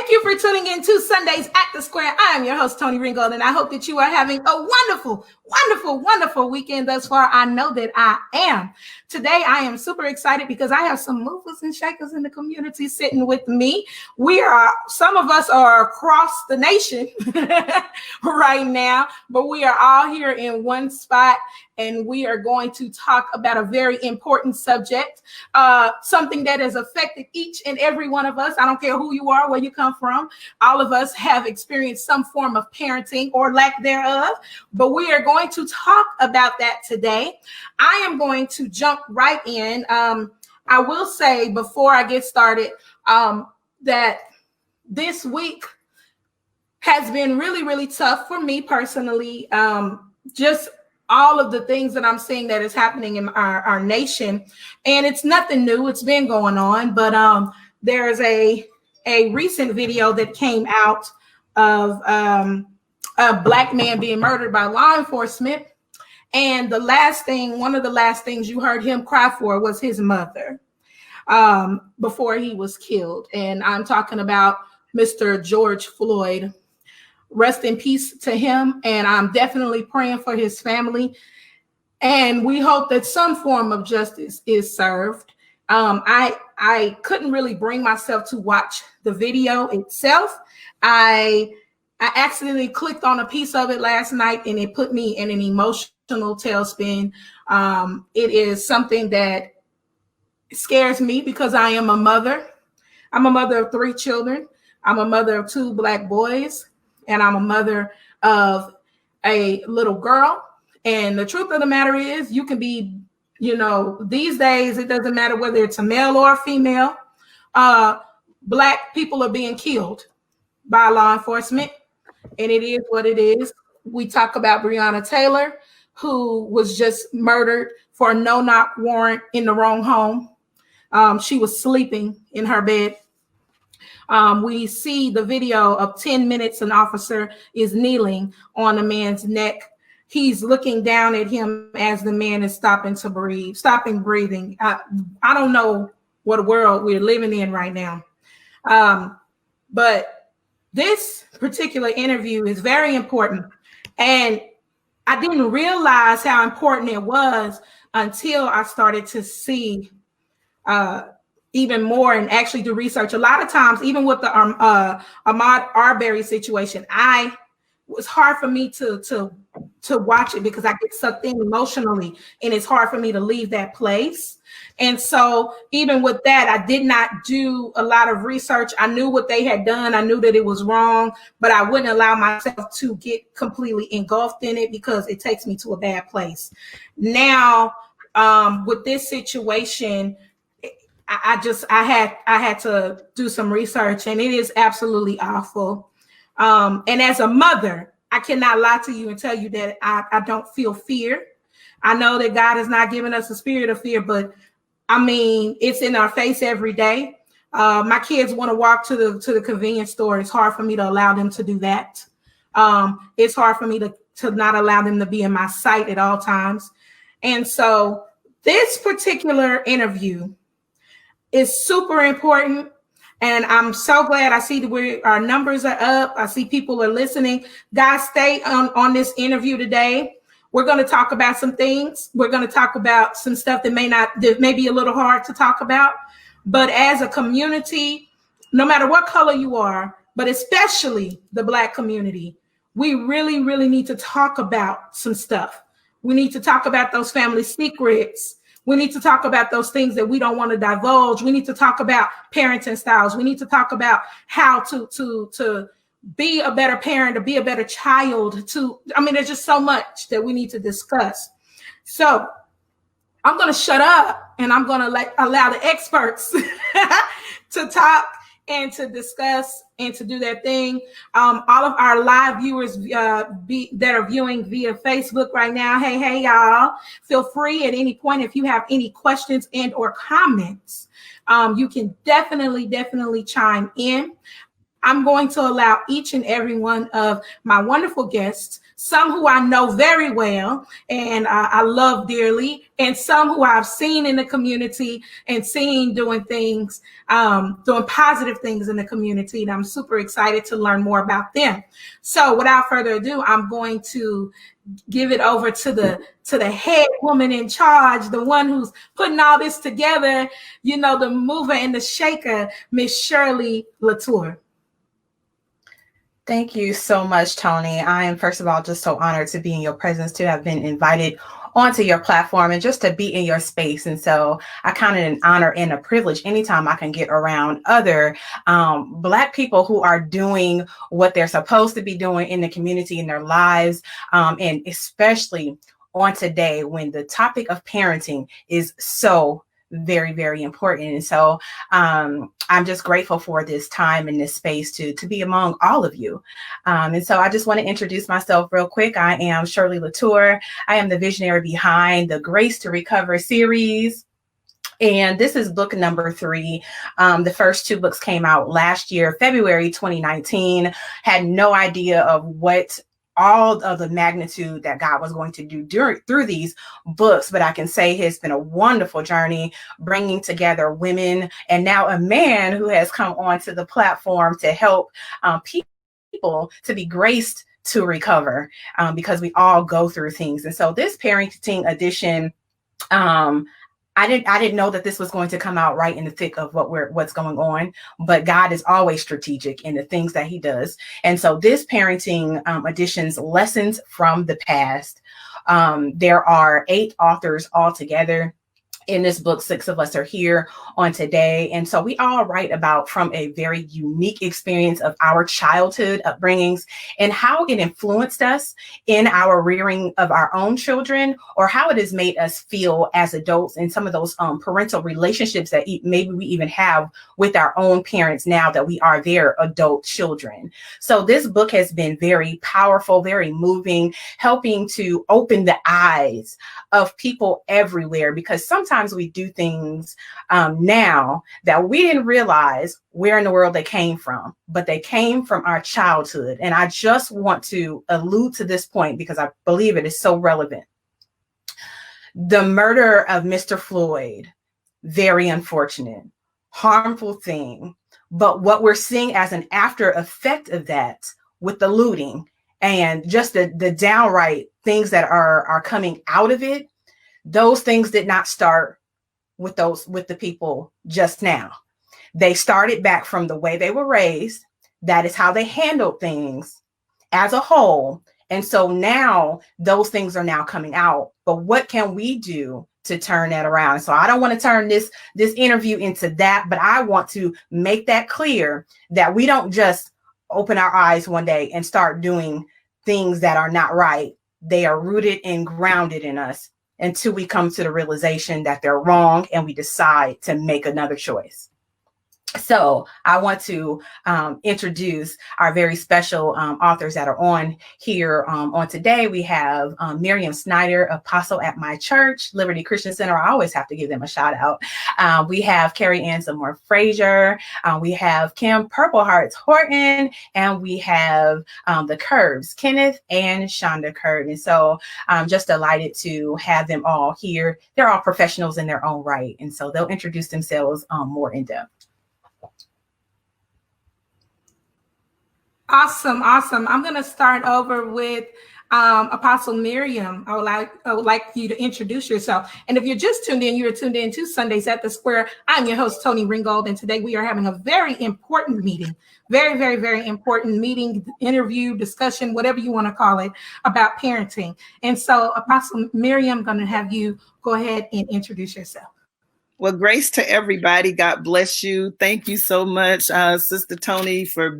Thank you for tuning in to Sundays at the Square. I am your host, Toni Ringgold, and I hope that you are having a wonderful, wonderful, wonderful weekend thus far. I know that I am. Today, I am super excited because I have some movers and shakers in the community sitting with me. Some of us are across the nation right now, but we are all here in one spot, and we are going to talk about a very important subject, something that has affected each and every one of us. I don't care who you are, where you come from. All of us have experienced some form of parenting or lack thereof, but we are going to talk about that today. I am going to jump right in. I will say before I get started that this week has been really, really tough for me personally. Just all of the things that I'm seeing that is happening in our nation, and it's nothing new. It's been going on, but there's a recent video that came out of a Black man being murdered by law enforcement. And one of the last things you heard him cry for was his mother before he was killed. And I'm talking about Mr. George Floyd. Rest in peace to him. And I'm definitely praying for his family. And we hope that some form of justice is served. I couldn't really bring myself to watch the video itself. I accidentally clicked on a piece of it last night, and it put me in an emotional tailspin. It is something that scares me because I am a mother. I'm a mother of 3 children. I'm a mother of 2 Black boys, and I'm a mother of a little girl. And the truth of the matter is, you can be, these days, it doesn't matter whether it's a male or a female. Black people are being killed by law enforcement, and it is what it is. We talk about Breonna Taylor, who was just murdered for a no-knock warrant in the wrong home. She was sleeping in her bed. We see the video of 10 minutes. An officer is kneeling on a man's neck. He's looking down at him as the man is stopping breathing. I don't know what world we're living in right now. But this particular interview is very important. And I didn't realize how important it was until I started to see even more and actually do research. A lot of times, even with the Ahmaud Arbery situation, it was hard for me to watch it because I get sucked in emotionally, and it's hard for me to leave that place. And so even with that, I did not do a lot of research. I knew what they had done. I knew that it was wrong, but I wouldn't allow myself to get completely engulfed in it because it takes me to a bad place. Now, with this situation, I had to do some research, and it is absolutely awful. And as a mother, I cannot lie to you and tell you that I don't feel fear. I know that God has not given us a spirit of fear, but I mean, it's in our face every day. My kids want to walk to the convenience store. It's hard for me to allow them to do that. It's hard for me to not allow them to be in my sight at all times. And so this particular interview is super important. And I'm so glad I see that our numbers are up. I see people are listening. Guys, stay on this interview today. We're going to talk about some things. We're going to talk about some stuff that may be a little hard to talk about. But as a community, no matter what color you are, but especially the Black community, we really, really need to talk about some stuff. We need to talk about those family secrets. We need to talk about those things that we don't want to divulge. We need to talk about parenting styles. We need to talk about how to be a better parent, to be a better child. There's just so much that we need to discuss. So I'm going to shut up, and I'm going to allow the experts to talk and to discuss and to do their thing. All of our live viewers that are viewing via Facebook right now, hey, y'all, feel free at any point if you have any questions and or comments. You can definitely chime in. I'm going to allow each and every one of my wonderful guests, some who I know very well and I love dearly, and some who I've seen in the community and seen doing things, doing positive things in the community. And I'm super excited to learn more about them. So without further ado, I'm going to give it over to the head woman in charge, the one who's putting all this together, you know, the mover and the shaker, Miss Shirley Latour. Thank you so much, Toni. I am, first of all, just so honored to be in your presence, to have been invited onto your platform and just to be in your space. And so I count it an honor and a privilege anytime I can get around other Black people who are doing what they're supposed to be doing in the community, in their lives, and especially on today when the topic of parenting is so very, very important. And so I'm just grateful for this time and this space to be among all of you. And so I just want to introduce myself real quick. I am Shirley Latour. I am the visionary behind the Grace to Recover series. And this is book number 3. The first 2 books came out last year, February 2019. Had no idea of what all of the magnitude that God was going to do through these books, but I can say it's been a wonderful journey bringing together women and now a man who has come onto the platform to help people to be graced to recover, because we all go through things. And so this parenting edition, I didn't know that this was going to come out right in the thick of what's going on, but God is always strategic in the things that he does. And so this parenting edition's lessons from the past. There are 8 authors altogether in this book. 6 of us are here on today. And so we all write about from a very unique experience of our childhood upbringings and how it influenced us in our rearing of our own children, or how it has made us feel as adults in some of those parental relationships that maybe we even have with our own parents now that we are their adult children. So this book has been very powerful, very moving, helping to open the eyes of people everywhere, because sometimes we do things now that we didn't realize where in the world they came from, but they came from our childhood. And I just want to allude to this point because I believe it is so relevant. The murder of Mr. Floyd, very unfortunate, harmful thing. But what we're seeing as an after effect of that with the looting and just the downright things that are coming out of it, those things did not start with the people just now. They started back from the way they were raised. That is how they handled things as a whole. And so now those things are now coming out. But what can we do to turn that around? So I don't want to turn this interview into that, but I want to make that clear that we don't just open our eyes one day and start doing things that are not right. They are rooted and grounded in us until we come to the realization that they're wrong and we decide to make another choice. So I want to introduce our very special authors that are on here on today. We have Miriam Snyder, Apostle at My Church, Liberty Christian Center. I always have to give them a shout out. We have Carrie Ann Zamore Frazier. We have Kim Purple Hearts Horton, and we have the Curves, Kenneth and Shonda Curve. And so I'm just delighted to have them all here. They're all professionals in their own right. And so they'll introduce themselves more in depth. Awesome. I'm going to start over with Apostle Miriam. I would like you to introduce yourself. And if you're just tuned in, you're tuned in to Sundays at the Square. I'm your host, Toni Ringgold, and today we are having a very important meeting. Very, very, very important meeting, interview, discussion, whatever you want to call it, about parenting. And so, Apostle Miriam, I'm going to have you go ahead and introduce yourself. Well, grace to everybody. God bless you. Thank you so much, Sister Toni, for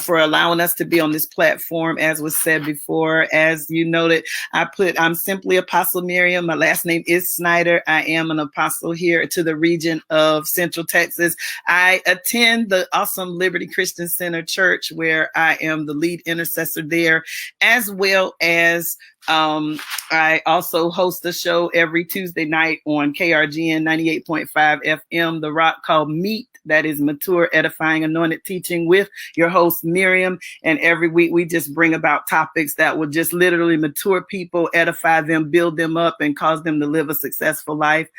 allowing us to be on this platform. As was said before, as you noted, I'm simply Apostle Miriam. My last name is Snyder. I am an apostle here to the region of Central Texas. I attend the awesome Liberty Christian Center Church, where I am the lead intercessor there, as well as I also host a show every Tuesday night on KRGN 98.5 FM, The Rock, called Meet. That is Mature, Edifying, Anointed Teaching with your host, Miriam. And every week we just bring about topics that will just literally mature people, edify them, build them up, and cause them to live a successful life.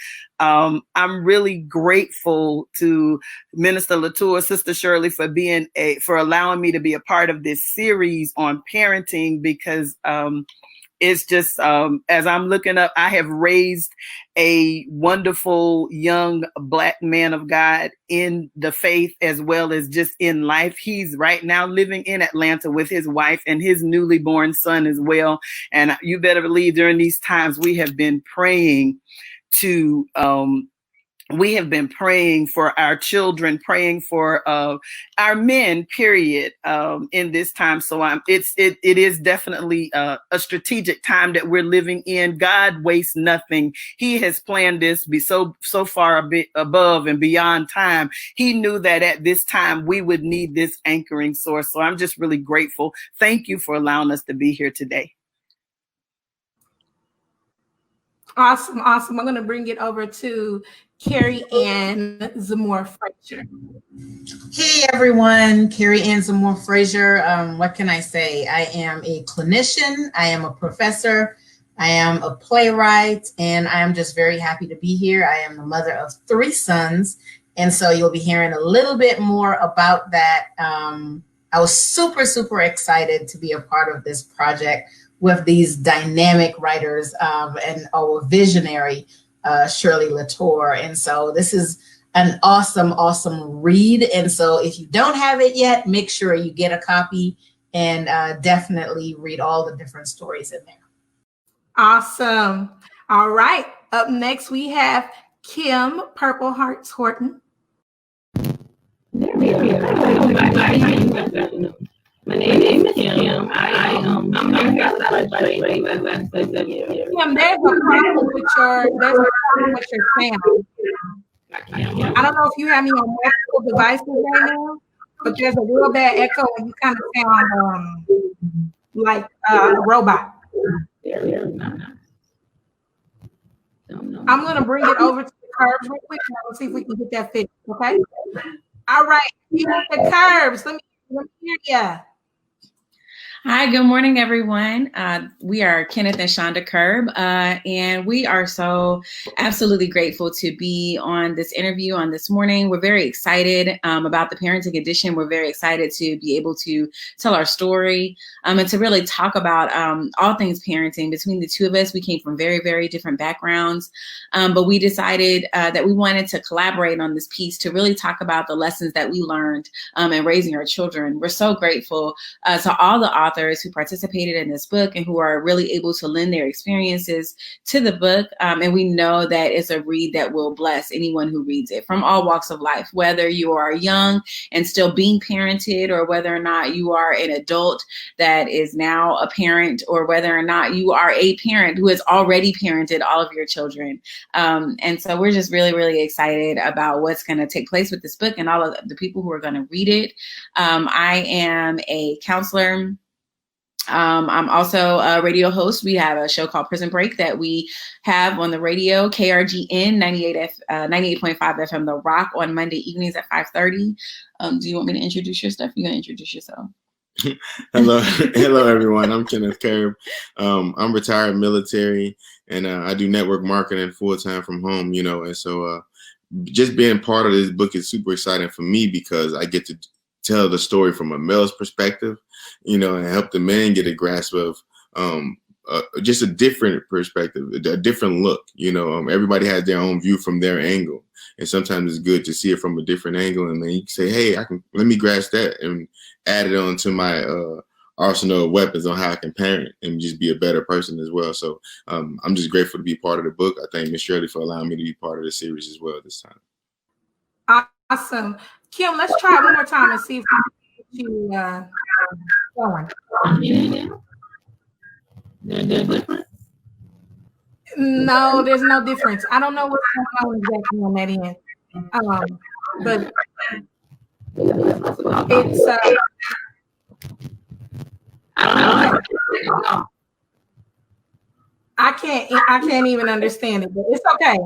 I'm really grateful to Minister Latour, Sister Shirley, for allowing me to be a part of this series on parenting, because it's just, as I'm looking up, I have raised a wonderful young Black man of God in the faith as well as just in life. He's right now living in Atlanta with his wife and his newly born son as well. And you better believe during these times we have been praying for our children, praying for our men, period, in this time. So it is definitely a strategic time that we're living in. God wastes nothing. He has planned this be so far a bit above and beyond time. He knew that at this time we would need this anchoring source. So I'm just really grateful. Thank you for allowing us to be here today. Awesome. I'm going to bring it over to Carrie Ann Zamore Frazier. Hey everyone, Carrie Ann Zamore Frazier. What can I say? I am a clinician, I am a professor, I am a playwright, and I am just very happy to be here. I am the mother of 3 sons, and so you'll be hearing a little bit more about that. I was super excited to be a part of this project with these dynamic writers and our visionary Shirley Latour. And so this is an awesome read. And so if you don't have it yet, make sure you get a copy and definitely read all the different stories in there. Awesome. All right. Up next, we have Kim Purple Hearts Horton. My name is Kim. I'm Kim, there's a problem with your sound. I don't know if you have me on multiple devices right now, but there's a real bad echo and you kind of sound like a robot. I'm going to bring it over to the Curbs real quick and we'll see if we can get that fixed, okay? All right, you want the Curbs. Let me hear ya. Hi, good morning, everyone. We are Kenneth and Shonda Curb, and we are so absolutely grateful to be on this interview on this morning. We're very excited about the Parenting Edition. We're very excited to be able to tell our story and to really talk about all things parenting. Between the two of us, we came from very different backgrounds, but we decided that we wanted to collaborate on this piece to really talk about the lessons that we learned in raising our children. We're so grateful to all the authors who participated in this book and who are really able to lend their experiences to the book. And we know that it's a read that will bless anyone who reads it from all walks of life, whether you are young and still being parented, or whether or not you are an adult that is now a parent, or whether or not you are a parent who has already parented all of your children. And so we're just really excited about what's going to take place with this book and all of the people who are going to read it. I am a counselor. I'm also a radio host. We have a show called Prison Break that we have on the radio, KRGN 98.5 FM, The Rock, on Monday evenings at 5:30. Do you want me to introduce your stuff? You're going to introduce yourself. Hello, everyone. I'm Kenneth Curb. I'm retired military, and I do network marketing full-time from home, and so just being part of this book is super exciting for me because I get to tell the story from a male's perspective, and help the men get a grasp of just a different perspective, a different look. Everybody has their own view from their angle, and sometimes it's good to see it from a different angle, and then you can say, hey, let me grasp that and add it on to my arsenal of weapons on how I can parent and just be a better person as well. So I'm just grateful to be part of the book. I thank Ms. Shirley for allowing me to be part of the series as well this time. Awesome. Kim, let's try it one more time and see if we can get you going. No, there's no difference. I don't know what's going on exactly on that end. But it's I don't know. I can't even understand it, but it's okay.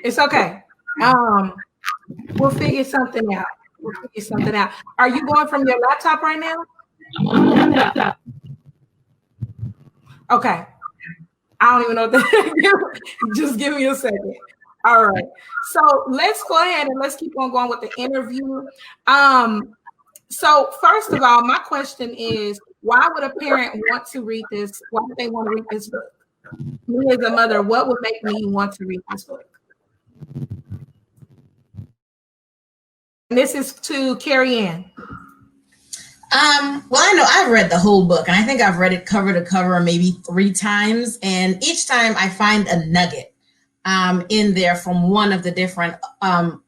It's okay. We'll figure something out. Are you going from your laptop right now? Okay. I don't even know what that just give me a second. All right. So let's go ahead and let's keep on going with the interview. So first of all, my question is, why would a parent want to read this? Why would they want to read this book? Me as a mother, what would make me want to read this book? And this is to Carrie Ann. Well, I know I've read the whole book, and I think I've read it cover to cover maybe 3 times. And each time I find a nugget in there from one of the different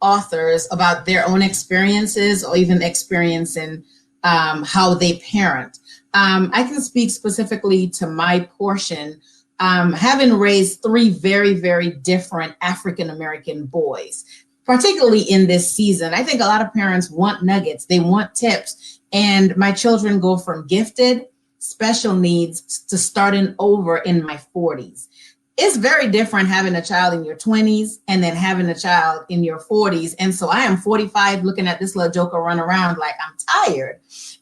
authors about their own experiences, or even experiencing how they parent. I can speak specifically to my portion, having raised 3 very, very different African-American boys, particularly in this season. I think a lot of parents want nuggets, they want tips. And my children go from gifted, special needs to starting over in my 40s. It's very different having a child in your 20s and then having a child in your 40s. And so I am 45 looking at this little joker run around like I'm tired.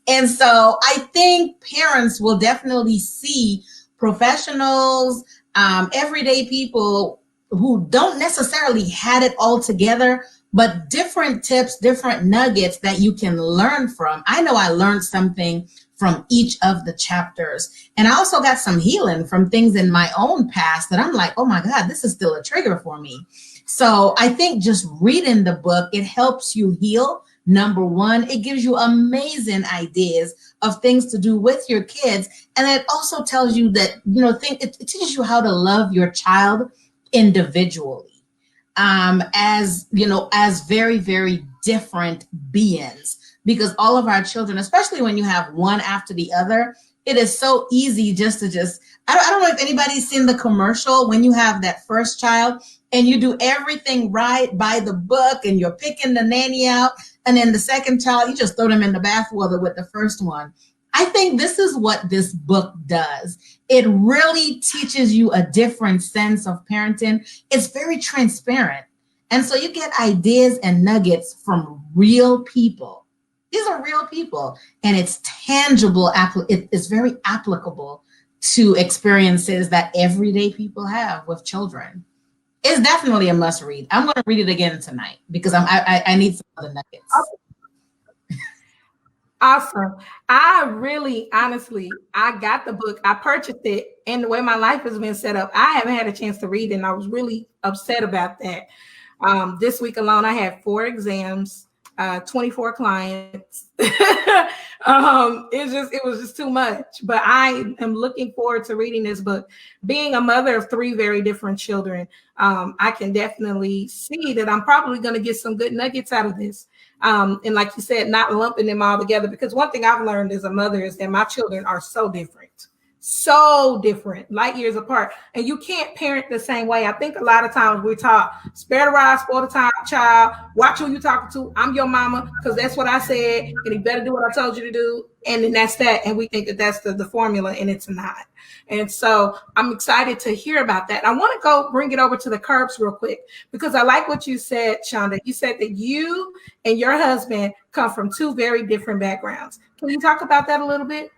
And so I think parents will definitely see professionals, everyday people who don't necessarily had it all together, but different tips, different nuggets that you can learn from. I know I learned something from each of the chapters. And I also got some healing from things in my own past that I'm like, oh my God, this is still a trigger for me. So I think just reading the book, it helps you heal. Number one, it gives you amazing ideas of things to do with your kids. And it also tells you that, it teaches you how to love your child individually. As very, very different beings, because all of our children, especially when you have one after the other, it is so easy I don't know if anybody's seen the commercial when you have that first child and you do everything right by the book and you're picking the nanny out. And then the second child, you just throw them in the bathwater with the first one. I think this is what this book does. It really teaches you a different sense of parenting. It's very transparent. And so you get ideas and nuggets from real people. These are real people. And it's tangible. It's very applicable to experiences that everyday people have with children. It's definitely a must read. I'm going to read it again tonight because I need some other nuggets. Awesome. Honestly, I got the book. I purchased it, and the way my life has been set up, I haven't had a chance to read it, and I was really upset about that. This week alone, I had 4 exams, 24 clients. It was just too much. But I am looking forward to reading this book. Being a mother of 3 very different children, I can definitely see that I'm probably going to get some good nuggets out of this. And like you said, not lumping them all together, because one thing I've learned as a mother is that my children are so different, light years apart, and you can't parent the same way. I think a lot of times we're taught, spare the rod, spoil the child, watch who you talking to. I'm your mama because that's what I said, and you better do what I told you to do, and then that's that. And we think that that's the formula, and it's not. And so I'm excited to hear about that. I want to go bring it over to the Curbs real quick, because I like what you said, Shonda. You said that you and your husband come from 2 very different backgrounds. Can you talk about that a little bit?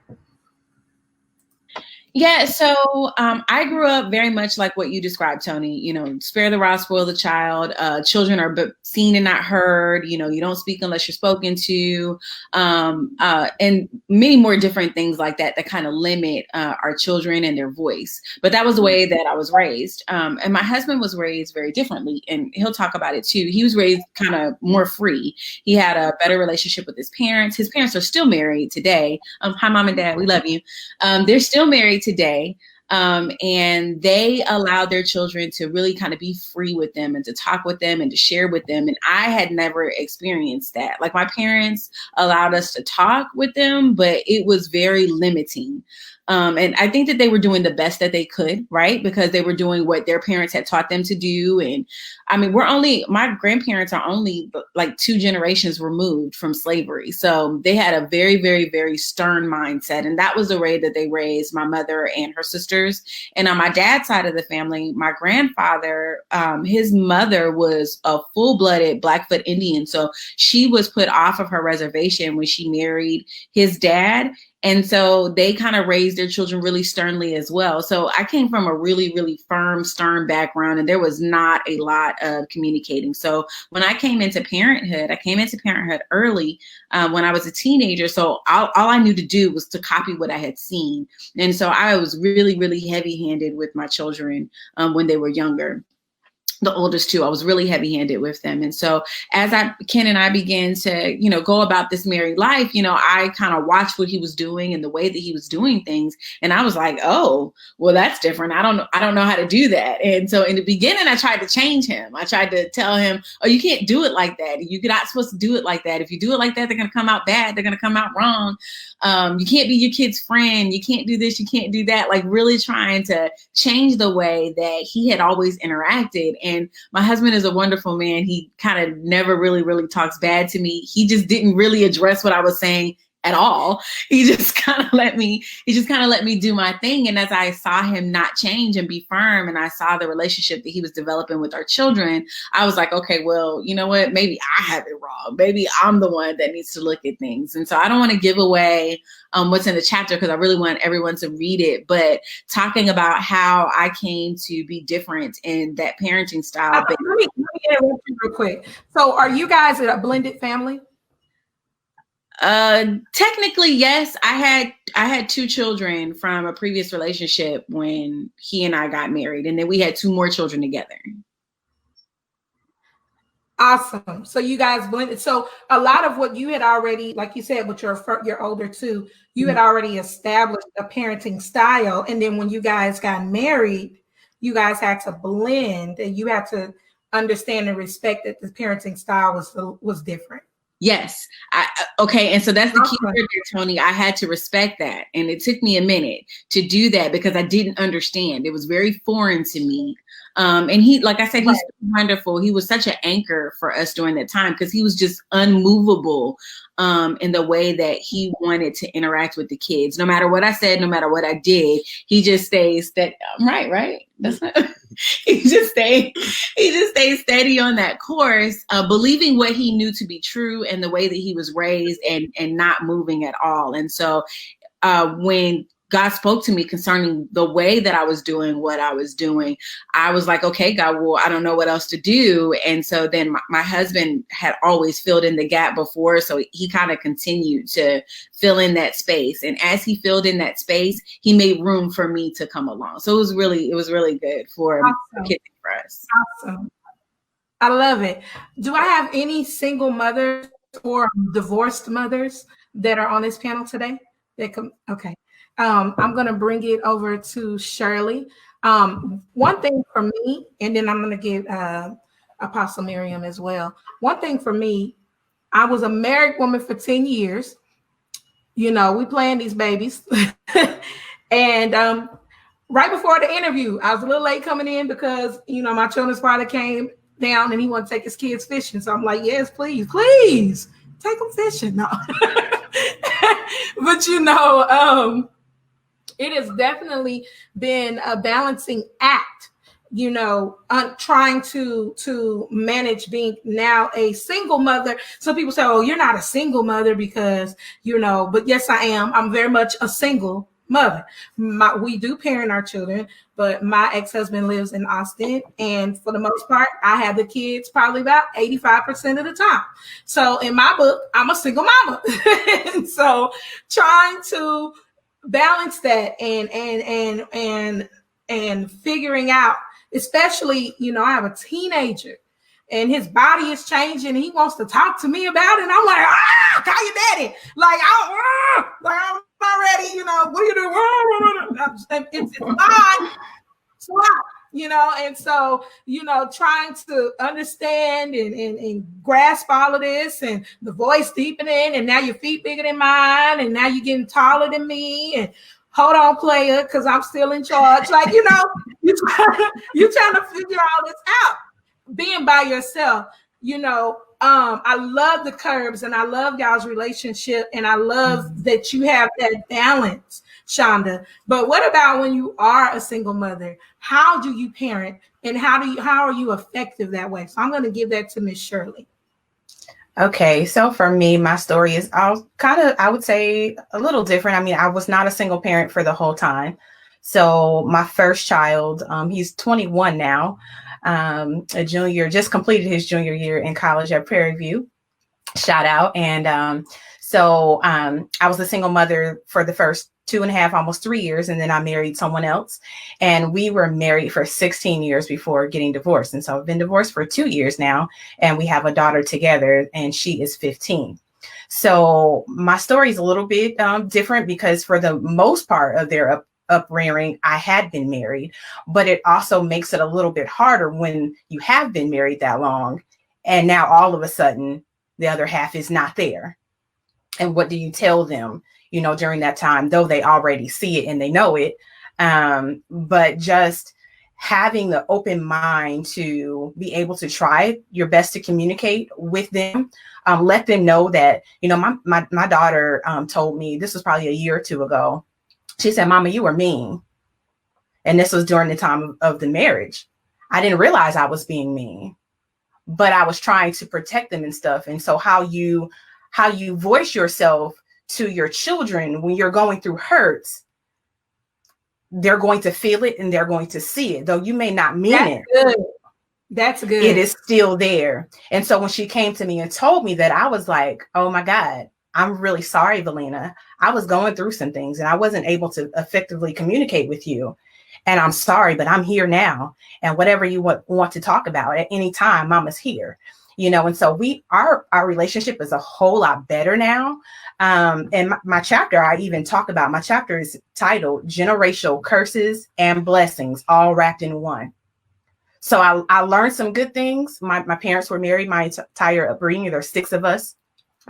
Yeah, so I grew up very much like what you described, Toni. Spare the rod, spoil the child. Children are seen and not heard. You don't speak unless you're spoken to, and many more different things like that kind of limit our children and their voice. But that was the way that I was raised. And my husband was raised very differently, and he'll talk about it too. He was raised kind of more free. He had a better relationship with his parents. His parents are still married today. Hi, Mom and Dad, we love you. They're still married today. And they allowed their children to really kind of be free with them and to talk with them and to share with them. And I had never experienced that. Like, my parents allowed us to talk with them, but it was very limiting. And I think that they were doing the best that they could, right? Because they were doing what their parents had taught them to do. And I mean, my grandparents are only like 2 generations removed from slavery. So they had a very, very, very stern mindset. And that was the way that they raised my mother and her sisters. And on my dad's side of the family, my grandfather, his mother was a full-blooded Blackfoot Indian. So she was put off of her reservation when she married his dad. And so they kind of raised their children really sternly as well. So I came from a really, really firm, stern background, and there was not a lot of communicating. So when I came into parenthood, early when I was a teenager. So all I knew to do was to copy what I had seen. And so I was really, really heavy-handed with my children when they were younger. The oldest 2, I was really heavy-handed with them. And so as Ken and I began to, go about this married life, I kind of watched what he was doing and the way that he was doing things. And I was like, oh, well, that's different. I don't know how to do that. And so in the beginning, I tried to change him. I tried to tell him, oh, you can't do it like that. You're not supposed to do it like that. If you do it like that, they're going to come out bad. They're going to come out wrong. You can't be your kid's friend. You can't do this. You can't do that. Like really trying to change the way that he had always interacted. And my husband is a wonderful man. He kind of never really, really talks bad to me. He just didn't really address what I was saying at all. He just kind of let me do my thing. And as I saw him not change and be firm, and I saw the relationship that he was developing with our children, I was like, okay, well, you know what? Maybe I have it wrong. Maybe I'm the one that needs to look at things. And so I don't want to give away what's in the chapter because I really want everyone to read it, but talking about how I came to be different in that parenting style. Let me interrupt you real quick. So are you guys a blended family? Technically, yes. I had 2 children from a previous relationship when he and I got married, and then we had 2 more children together. Awesome. So you guys blended. So a lot of what you had already, like you said, with your older 2, you had already established a parenting style, and then when you guys got married, you guys had to blend, and you had to understand and respect that the parenting style was different. Yes. Okay. And so that's the key word there, Toni. I had to respect that. And it took me a minute to do that because I didn't understand. It was very foreign to me. And he, like I said, he's wonderful. He was such an anchor for us during that time because he was just unmovable in the way that he wanted to interact with the kids. No matter what I said, no matter what I did, he just stays that right. That's not, he just stayed steady on that course, believing what he knew to be true and the way that he was raised and not moving at all. And so when God spoke to me concerning the way that I was doing what I was doing, I was like, okay, God, well, I don't know what else to do. And so then my husband had always filled in the gap before. So he kind of continued to fill in that space. And as he filled in that space, he made room for me to come along. So it was really good for kids for us. Awesome. I love it. Do I have any single mothers or divorced mothers that are on this panel today? Okay. I'm going to bring it over to Shirley. One thing for me, and then I'm going to give Apostle Miriam as well. One thing for me, I was a married woman for 10 years. We planned these babies. And right before the interview, I was a little late coming in because, my children's father came down and he wanted to take his kids fishing. So I'm like, yes, please take them fishing. No. But, it has definitely been a balancing act, trying to manage being now a single mother. Some people say, oh, you're not a single mother because, but yes, I am. I'm very much a single mother. We do parent our children, but my ex-husband lives in Austin. And for the most part, I have the kids probably about 85% of the time. So in my book, I'm a single mama. And so trying to balance that and figuring out, especially, I have a teenager and his body is changing. And he wants to talk to me about it. And I'm like, call your daddy. Like, I'm not ready. What are you doing? It's odd. It's odd, and so, trying to understand and grasp all of this and the voice deepening and now your feet bigger than mine and now you're getting taller than me and hold on, player, because I'm still in charge. Like, you know, you trying to figure all this out. Being by yourself, you know, I love the Curbs and I love y'all's relationship, and I love that you have that balance, Shonda. But what about when you are a single mother? How do you parent, and how are you effective that way? So I'm going to give that to Miss Shirley. Okay, so for me, my story is I would say a little different. I mean, I was not a single parent for the whole time. So my first child, he's 21 now, a junior, just completed his junior year in college at Prairie View. Shout out. And I was a single mother for the first 2.5, almost 3 years. And then I married someone else, and we were married for 16 years before getting divorced. And so I've been divorced for 2 years now, and we have a daughter together, and she is 15. So my story is a little bit different, because for the most part of their upbringing, I had been married, but it also makes it a little bit harder when you have been married that long, and now all of a sudden the other half is not there. And what do you tell them, you know, during that time, though they already see it and they know it? But just having the open mind to be able to try your best to communicate with them, let them know that, you know, my daughter told me, this was probably a year or two ago. She said, "Mama, you were mean." And this was during the time of the marriage. I didn't realize I was being mean, but I was trying to protect them and stuff. And so how you voice yourself to your children when you're going through hurts, they're going to feel it and they're going to see it. Though you may not mean it. Good. That's good. It is still there. And so when she came to me and told me that, I was like, oh my God, I'm really sorry, Valina. I was going through some things and I wasn't able to effectively communicate with you. And I'm sorry, but I'm here now. And whatever you want to talk about at any time, Mama's here. You know, and so our relationship is a whole lot better now. And my chapter, I even talk about, my chapter is titled Generational Curses and Blessings, all wrapped in one. So I learned some good things. My parents were married my entire upbringing. There are 6 of us.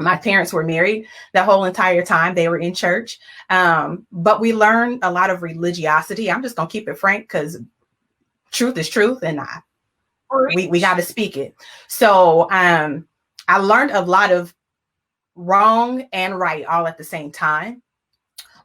My parents were married the whole entire time. They were in church. But we learned a lot of religiosity. I'm just going to keep it frank, because truth is truth, and we got to speak it. So I learned a lot of wrong and right all at the same time.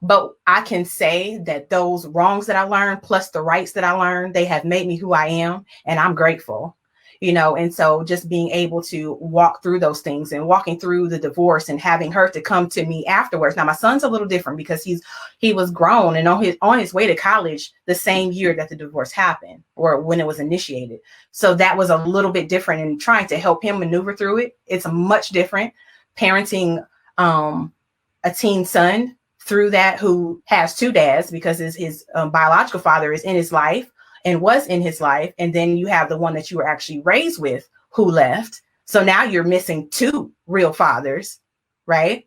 But I can say that those wrongs that I learned plus the rights that I learned, they have made me who I am, and I'm grateful. You know, and so just being able to walk through those things and walking through the divorce and having her to come to me afterwards. Now, my son's a little different because he was grown and on his way to college the same year that the divorce happened, or when it was initiated. So that was a little bit different, and trying to help him maneuver through it. It's much different parenting a teen son through that, who has 2 dads, because his biological father is in his life and was in his life. And then you have the one that you were actually raised with who left. So now you're missing 2 real fathers, right?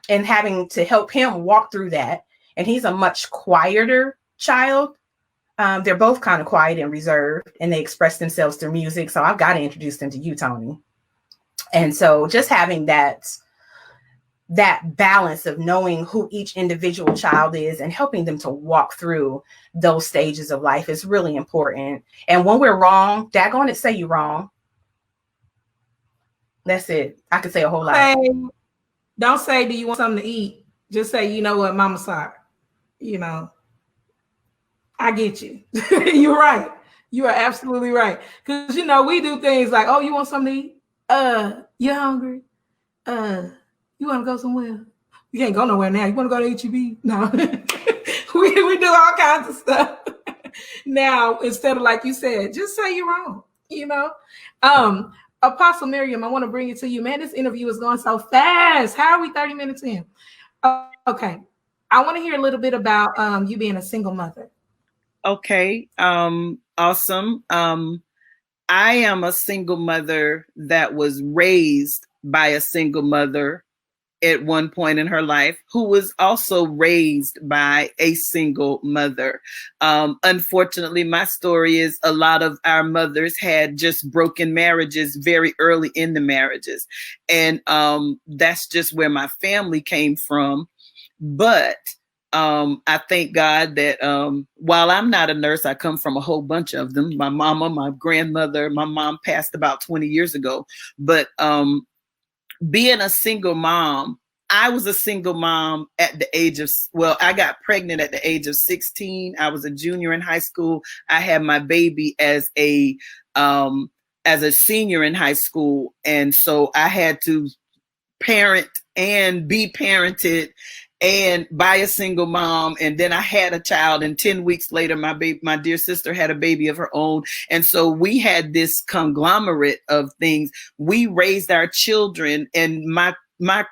And having to help him walk through that. And he's a much quieter child. They're both kind of quiet and reserved, and they express themselves through music. So I've got to introduce them to you, Toni. And so just having that balance of knowing who each individual child is and helping them to walk through those stages of life is really important. And when we're wrong, daggone it, say you're wrong. That's it. I could say a whole lot. Don't say, do you want something to eat? Just say, you know what, Mama, sorry. You know, I get you. You're right. You are absolutely right. Because, you know, we do things like, oh, you want something to eat? You hungry? You want to go somewhere? You can't go nowhere now. You want to go to HEB? No. we do all kinds of stuff. Now, instead of, like you said, just say you're wrong, you know? Apostle Miriam, I want to bring it to you. Man, this interview is going so fast. How are we 30 minutes in? Okay. I want to hear a little bit about you being a single mother. Okay. Awesome. I am a single mother that was raised by a single mother at one point in her life, who was also raised by a single mother. Unfortunately, my story is a lot of our mothers had just broken marriages very early in the marriages. And that's just where my family came from. But I thank God that while I'm not a nurse, I come from a whole bunch of them. My mama, my grandmother, my mom passed about 20 years ago. But being a single mom, I was a single mom at the age of, well, I got pregnant at the age of 16. I was a junior in high school. I had my baby as a senior in high school. And so I had to parent and be parented and by a single mom. And then I had a child, and 10 weeks later, my dear sister had a baby of her own. And so we had this conglomerate of things. We raised our children, and my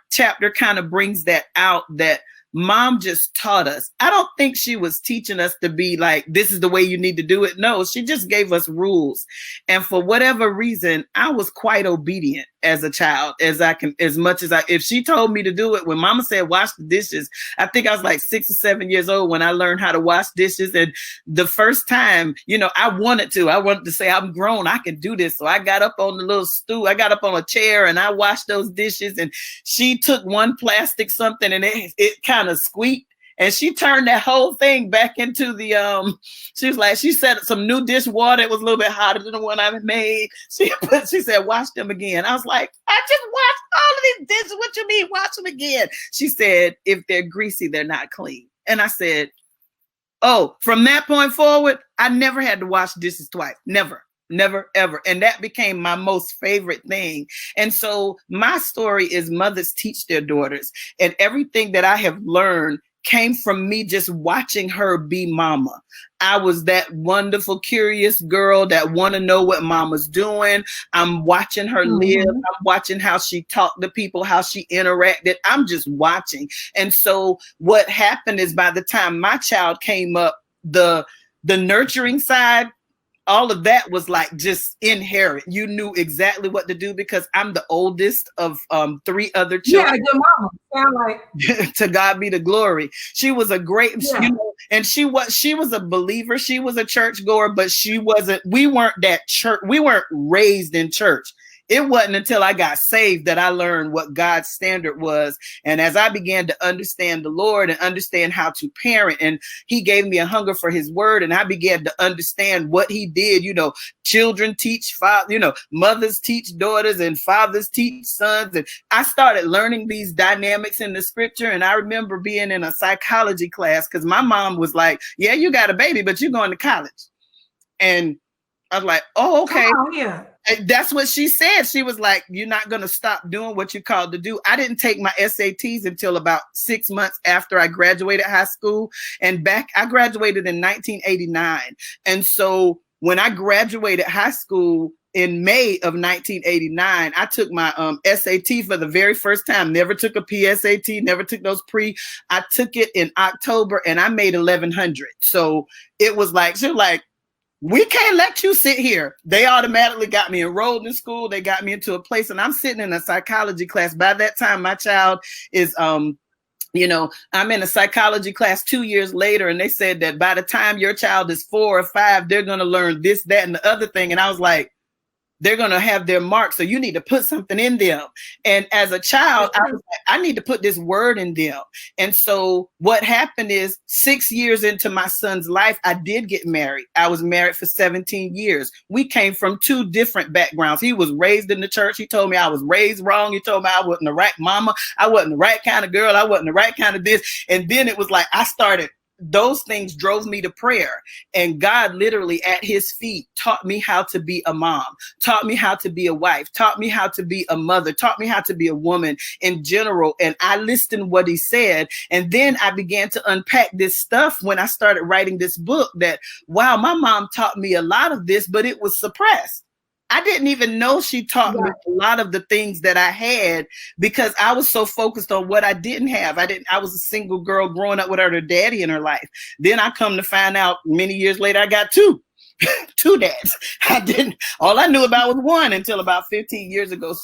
chapter kind of brings that out, that mom just taught us. I don't think she was teaching us to be like, this is the way you need to do it. No, she just gave us rules. And for whatever reason, I was quite obedient as a child, if she told me to do it. When mama said, wash the dishes, I think I was like 6 or 7 years old when I learned how to wash dishes. And the first time, I wanted to say, I'm grown, I can do this. So I got up on the little stool, I got up on a chair, and I washed those dishes. And she took one plastic something, and it kind of squeaked. And she turned that whole thing back into the, she said some new dish water. It was a little bit hotter than the one I made. She said, wash them again. I was like, I just washed all of these dishes. What you mean, wash them again? She said, if they're greasy, they're not clean. And I said, oh, from that point forward, I never had to wash dishes twice. Never, ever. And that became my most favorite thing. And so my story is mothers teach their daughters. And everything that I have learned came from me just watching her be mama. I was that wonderful, curious girl that want to know what mama's doing. I'm watching her live. I'm watching how she talked to people, how she interacted. I'm just watching. And so what happened is, by the time my child came up, the nurturing side, all of that was like just inherent. You knew exactly what to do, because I'm the oldest of 3 other children. Yeah, good mama. Sound like to God be the glory. She was a great, and she was a believer. She was a church goer, but she wasn't. We weren't that church. We weren't raised in church. It wasn't until I got saved that I learned what God's standard was. And as I began to understand the Lord and understand how to parent, and he gave me a hunger for his word, and I began to understand what he did. Children teach mothers teach daughters, and fathers teach sons. And I started learning these dynamics in the scripture. And I remember being in a psychology class, because my mom was like, yeah, you got a baby, but you're going to college. And I was like, oh, okay. Oh, yeah. And that's what she said. She was like, you're not going to stop doing what you're called to do. I didn't take my SATs until about 6 months after I graduated high school. And I graduated in 1989. And so when I graduated high school in May of 1989, I took my SAT for the very first time. Never took a PSAT, never took those I took it in October, and I made 1,100. So it was like, she was like, we can't let you sit here. They automatically got me enrolled in school. They got me into a place, and I'm sitting in a psychology class. By that time, my child is, I'm in a psychology class 2 years later, and they said that by the time your child is 4 or 5, they're going to learn this, that, and the other thing. And I was like, they're going to have their mark. So you need to put something in them. And as a child, I was like, I need to put this word in them. And so what happened is 6 years into my son's life, I did get married. I was married for 17 years. We came from 2 different backgrounds. He was raised in the church. He told me I was raised wrong. He told me I wasn't the right mama. I wasn't the right kind of girl. I wasn't the right kind of this. And then it was like, those things drove me to prayer, and God literally at his feet taught me how to be a mom, taught me how to be a wife, taught me how to be a mother, taught me how to be a woman in general. And I listened what he said. And then I began to unpack this stuff when I started writing this book, that, wow, my mom taught me a lot of this, but it was suppressed. I didn't even know she taught me a lot of the things that I had, because I was so focused on what I didn't have. I was a single girl growing up without her daddy in her life. Then I come to find out many years later, I got 2 dads. All I knew about was one until about 15 years ago.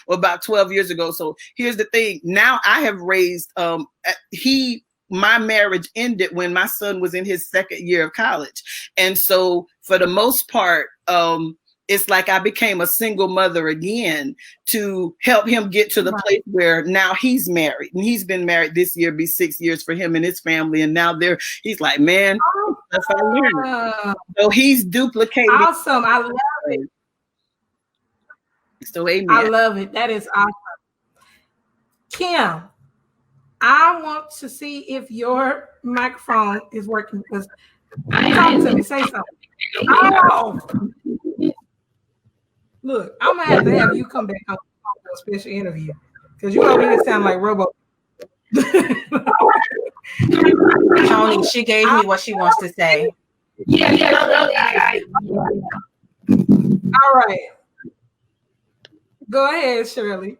Or about 12 years ago. So here's the thing. Now I have raised, my marriage ended when my son was in his 2nd year of college. And so for the most part, it's like I became a single mother again to help him get to the place where now he's married, and he's been married this year, be 6 years for him and his family. And now he's like, man, that's how I learned. So he's duplicating. Awesome. I love it. So amen. I love it. That is awesome. Kim, I want to see if your microphone is working, because talk to me, say something. Oh. Look, I'm gonna have you come back on a special interview, because you over here sound like Robo. Toni, she gave me what she wants to say. All right. Go ahead, Shirley.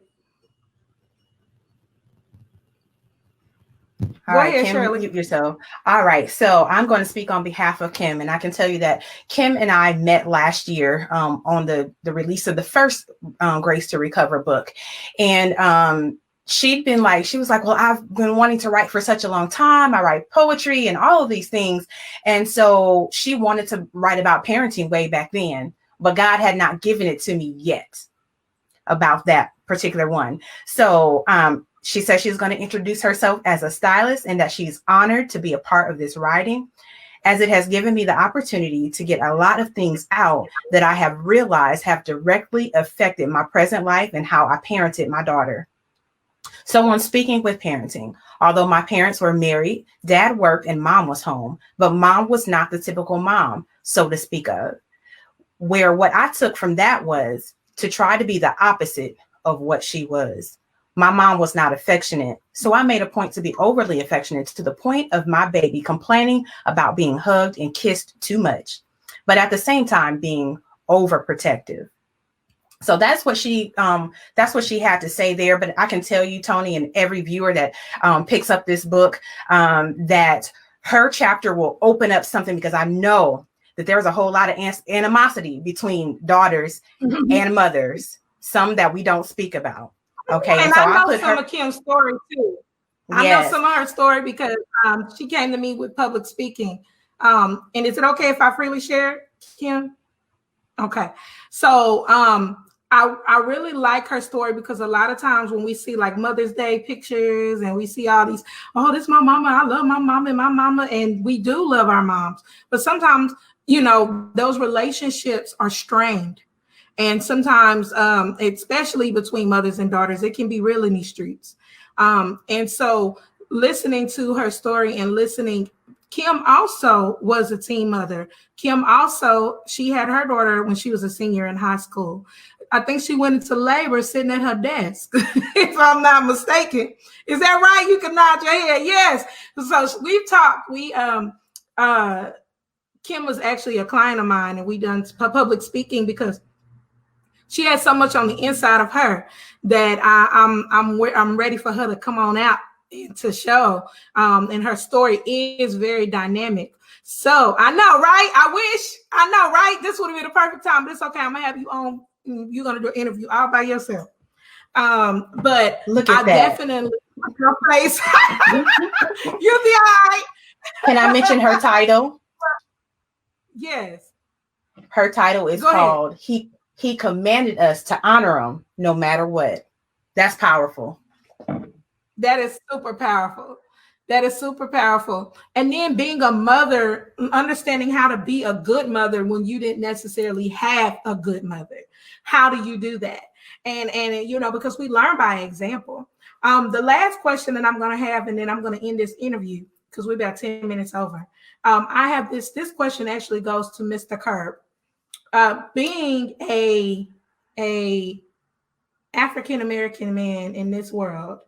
All right, Kim, mute yourself. All right, so I'm going to speak on behalf of Kim, and I can tell you that Kim and I met last year on the release of the first Grace to Recover book. And she was like, well, I've been wanting to write for such a long time. I write poetry and all of these things. And so she wanted to write about parenting way back then, but God had not given it to me yet about that particular one. So she said she's going to introduce herself as a stylist, and that she's honored to be a part of this writing, as it has given me the opportunity to get a lot of things out that I have realized have directly affected my present life and how I parented my daughter. So on speaking with parenting, although my parents were married, dad worked and mom was home, but mom was not the typical mom, so to speak of, where what I took from that was to try to be the opposite of what she was. My mom was not affectionate, so I made a point to be overly affectionate, to the point of my baby complaining about being hugged and kissed too much, but at the same time being overprotective. So that's what she had to say there. But I can tell you, Toni, and every viewer that picks up this book, that her chapter will open up something, because I know that there's a whole lot of animosity between daughters and mothers, some that we don't speak about. Okay, and so I know some of Kim's story too. I know some of her story because she came to me with public speaking. And is it okay if I freely share, Kim? Okay, so I really like her story, because a lot of times when we see like Mother's Day pictures and we see all these, oh, this is my mama, I love my mama and my mama, and we do love our moms, but sometimes, you know, those relationships are strained. And sometimes, especially between mothers and daughters, it can be real in these streets. And so listening to her story and Kim also was a teen mother. Kim also, she had her daughter when she was a senior in high school. I think she went into labor sitting at her desk, if I'm not mistaken. Is that right? You can nod your head. Yes. So we've talked. Kim was actually a client of mine, and we done public speaking because she had so much on the inside of her that I'm ready for her to come on out to show. And her story is very dynamic. So I know, right? I know, right? This would have been the perfect time, but it's okay. I'm gonna have you on. You're gonna do an interview all by yourself. But look at that. Definitely your face. You'll be all right. Can I mention her title? Yes. Her title is called He Commanded Us to Honor Him No Matter What. That's powerful. That is super powerful. That is super powerful. And then being a mother, understanding how to be a good mother when you didn't necessarily have a good mother. How do you do that? And you know, because we learn by example. The last question that I'm going to have, and then I'm going to end this interview because we're about 10 minutes over. I have this question actually goes to Mr. Curb. Being a African-American man in this world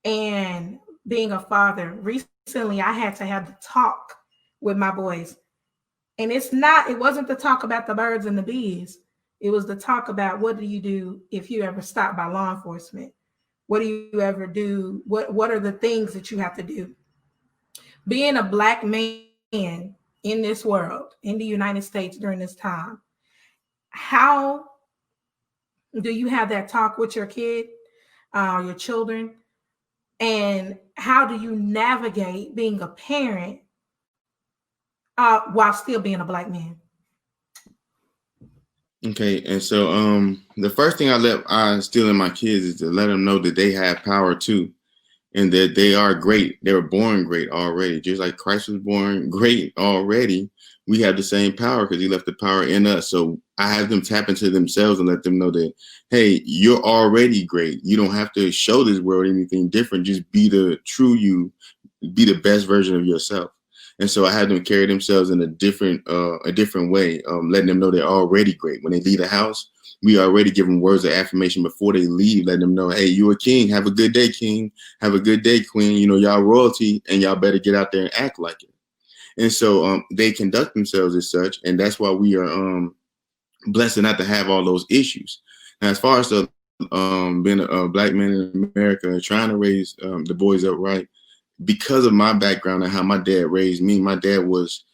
and being a father, recently I had to have the talk with my boys. And it wasn't the talk about the birds and the bees. It was the talk about, what do you do if you ever stop by law enforcement? What do you ever do? What are the things that you have to do? Being a Black man in this world, in the United States during this time, how do you have that talk with your kid, your children? And how do you navigate being a parent while still being a Black man? Okay, and so the first thing I instill in my kids is to let them know that they have power too, and that they are great. They were born great already, just like Christ was born great already. We have the same power because He left the power in us. So I have them tap into themselves and let them know that, hey, you're already great. You don't have to show this world anything different. Just be the true you, be the best version of yourself. And so I had them carry themselves in a different way, letting them know they're already great. When they leave the house, we already give them words of affirmation before they leave, letting them know, hey, you're a king. Have a good day, king. Have a good day, queen. You know, y'all royalty, and y'all better get out there and act like it. And so they conduct themselves as such. And that's why we are blessed not to have all those issues. Now, as far as being a black man in America, trying to raise the boys up right, because of my background and how my dad raised me, my dad was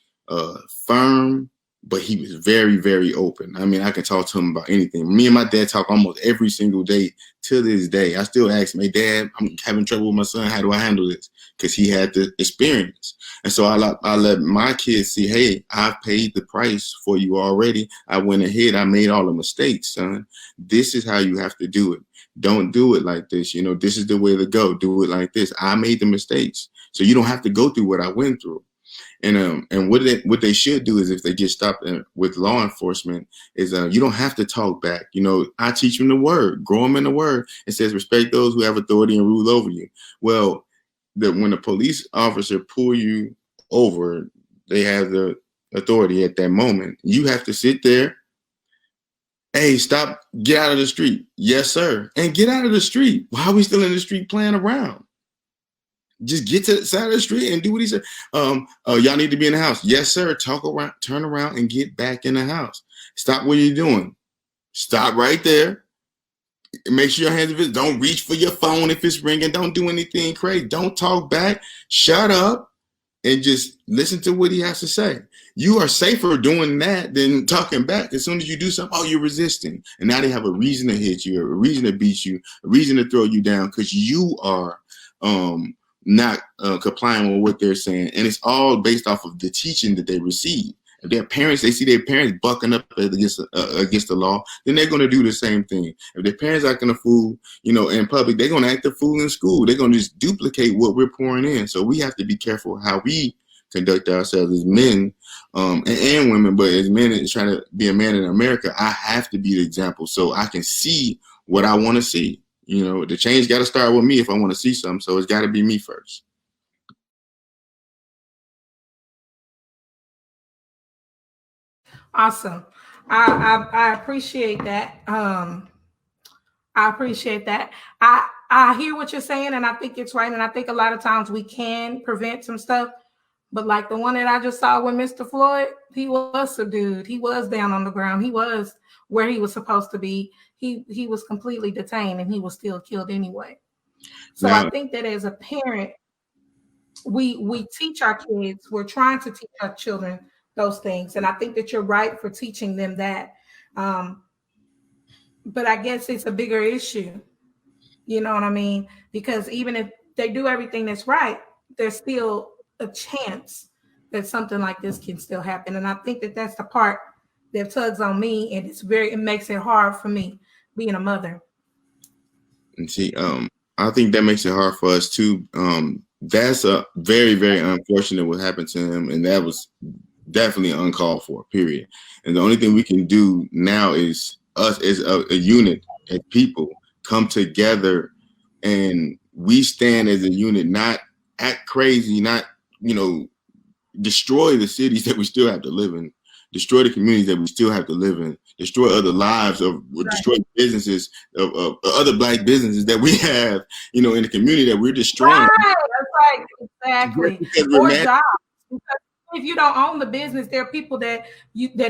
firm, but he was very, very open. I mean, I can talk to him about anything. Me and my dad talk almost every single day to this day. I still ask him, hey, Dad, I'm having trouble with my son. How do I handle this? Because he had the experience. And so I let my kids see, hey, I've paid the price for you already. I went ahead. I made all the mistakes, son. This is how you have to do it. Don't do it like this. You know, this is the way to go. Do it like this. I made the mistakes, so you don't have to go through what I went through. And what they should do is, if they get stopped with law enforcement, is you don't have to talk back. You know, I teach them the word, grow them in the word. It says respect those who have authority and rule over you. Well, when a police officer pull you over, they have the authority at that moment. You have to sit there. Hey, stop, get out of the street. Yes, sir. And get out of the street. Why are we still in the street playing around? Just get to the side of the street and do what he said. Y'all need to be in the house. Yes, sir. Talk around, turn around and get back in the house. Stop what you're doing. Stop right there. Make sure your hands are visible. Don't reach for your phone if it's ringing. Don't do anything crazy. Don't talk back. Shut up and just listen to what he has to say. You are safer doing that than talking back. As soon as you do something, oh, you're resisting. And now they have a reason to hit you, a reason to beat you, a reason to throw you down, because you are not complying with what they're saying. And it's all based off of the teaching that they receive. If their parents, they see their parents bucking up against the law, then they're going to do the same thing. If their parents acting a fool, you know, in public, they're going to act a fool in school. They're going to just duplicate what we're pouring in. So we have to be careful how we conduct ourselves as men and women. But as men and trying to be a man in America, I have to be the example so I can see what I want to see. You know, the change got to start with me if I want to see something. So it's got to be me first. Awesome. I appreciate that. I appreciate that. I hear what you're saying, and I think it's right. And I think a lot of times we can prevent some stuff. But like the one that I just saw with Mr. Floyd, he was subdued. He was down on the ground. He was where he was supposed to be. He was completely detained, and he was still killed anyway. So I think that as a parent, we teach our kids. We're trying to teach our children those things. And I think that you're right for teaching them that. But I guess it's a bigger issue. You know what I mean? Because even if they do everything that's right, there's still a chance that something like this can still happen. And I think that that's the part that tugs on me. And it makes it hard for me being a mother. And see, I think that makes it hard for us too. That's a very, very unfortunate what happened to him. And that was definitely uncalled for, period. And the only thing we can do now is us as a unit, as people, come together and we stand as a unit, not act crazy, not, you know, destroy the cities that we still have to live in, destroy the communities that we still have to live in, destroy other lives destroy businesses of other Black businesses that we have, you know, in the community that we're destroying. Right, that's right, exactly. Or jobs. Because if you don't own the business, there are people that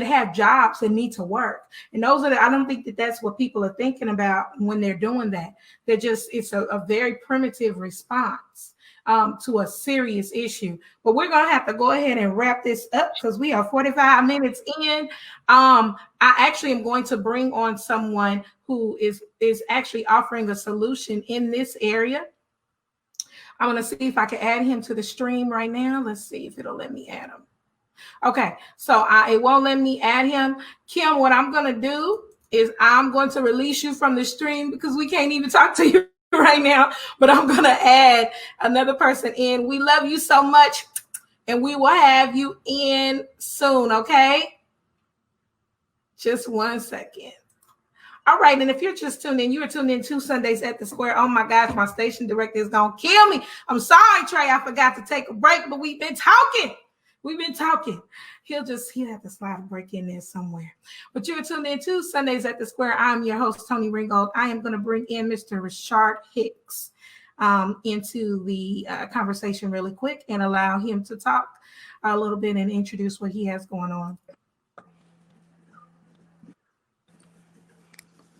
have jobs and need to work. And I don't think that that's what people are thinking about when they're doing that. It's a very primitive response to a serious issue. But we're going to have to go ahead and wrap this up because we are 45 minutes in. I actually am going to bring on someone who is actually offering a solution in this area. I want to see if I can add him to the stream right now. Let's see if it'll let me add him. Okay, so it won't let me add him. Kim, what I'm going to do is I'm going to release you from the stream because we can't even talk to you right now, but I'm going to add another person in. We love you so much, and we will have you in soon, okay? Just 1 second. All right, and if you're just tuned in, you are tuned in to Sundays at the Square. Oh my gosh, my station director is going to kill me. I'm sorry, Trey, I forgot to take a break, but we've been talking. He'll have to slide a break in there somewhere. But you're tuned in to Sundays at the Square. I'm your host, Toni Ringgold. I am going to bring in Mr. Reshard Hicks into the conversation really quick and allow him to talk a little bit and introduce what he has going on.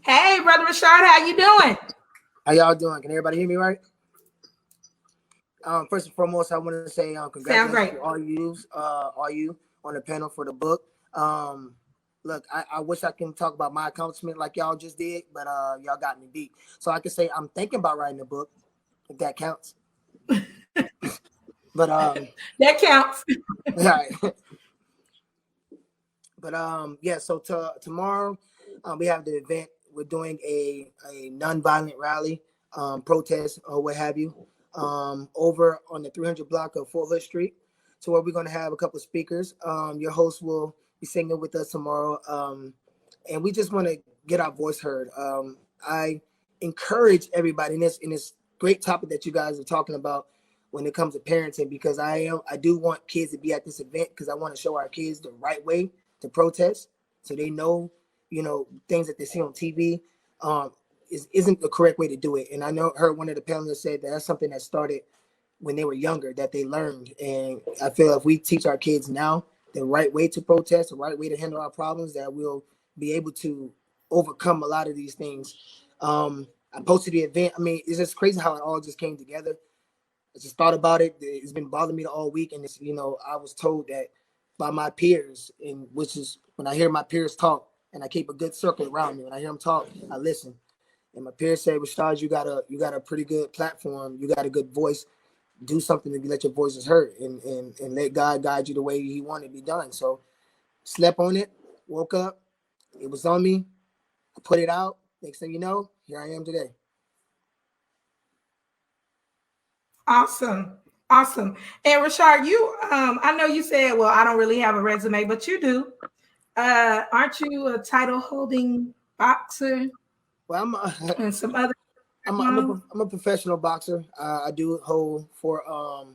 Hey, Brother Reshard, how you doing? How y'all doing? Can everybody hear me right? First and foremost, I want to say congratulations to all you on the panel for the book. Look, I wish I can talk about my accomplishment like y'all just did, but y'all got me beat. So I can say I'm thinking about writing a book, if that counts. But that counts. Right. But yeah, so tomorrow we have the event. We're doing a non-violent rally, protest, or what have you, over on the 300 block of Fort Hood Street. So where we're going to have a couple of speakers. Your host will be singing with us tomorrow. And we just want to get our voice heard. I encourage everybody in this great topic that you guys are talking about when it comes to parenting, because I do want kids to be at this event because I want to show our kids the right way to protest so they know, things that they see on TV isn't the correct way to do it. And I heard one of the panelists said that's something that started when they were younger, that they learned. And I feel if we teach our kids now the right way to protest, the right way to handle our problems, that we'll be able to overcome a lot of these things. I posted the event. I mean, it's just crazy how it all just came together. I just thought about it. It's been bothering me all week. And it's, I was told that by my peers, and which is when I hear my peers talk, and I keep a good circle around me. When I hear them talk, I listen. And my peers say, Reshard, you got a pretty good platform. You got a good voice. Do something to let your voices heard, and let God guide you the way He wanted to be done. So, slept on it, woke up, it was on me. I put it out. Next thing you know, here I am today. Awesome. And Reshard, you, I know you said, well, I don't really have a resume, but you do. Aren't you a title holding boxer? Well, and some other. I'm a professional boxer. I do hold 4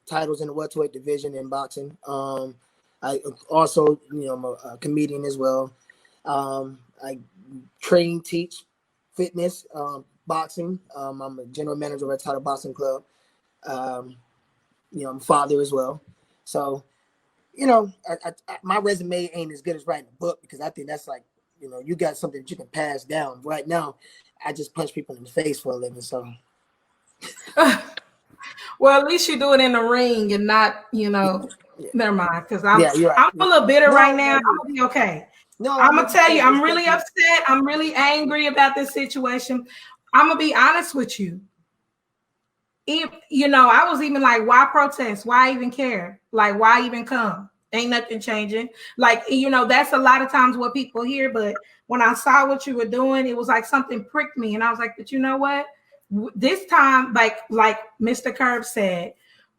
titles in the welterweight division in boxing. I also, I'm a comedian as well. I teach fitness, boxing. I'm a general manager of a Title Boxing Club. I'm a father as well. So, my resume ain't as good as writing a book, because I think that's like, you got something that you can pass down. Right now, I just punch people in the face for a living. So, well, at least you do it in the ring and not, never mind. Because I'm a little bitter right now. I'm gonna be okay. No, I'm gonna tell you, I'm really upset. I'm really angry about this situation. I'm gonna be honest with you. If I was even like, why protest? Why even care? Like, why even come? Ain't nothing changing. Like, that's a lot of times what people hear. But when I saw what you were doing, it was like something pricked me. And I was like, but you know what? This time, like Mr. Curb said,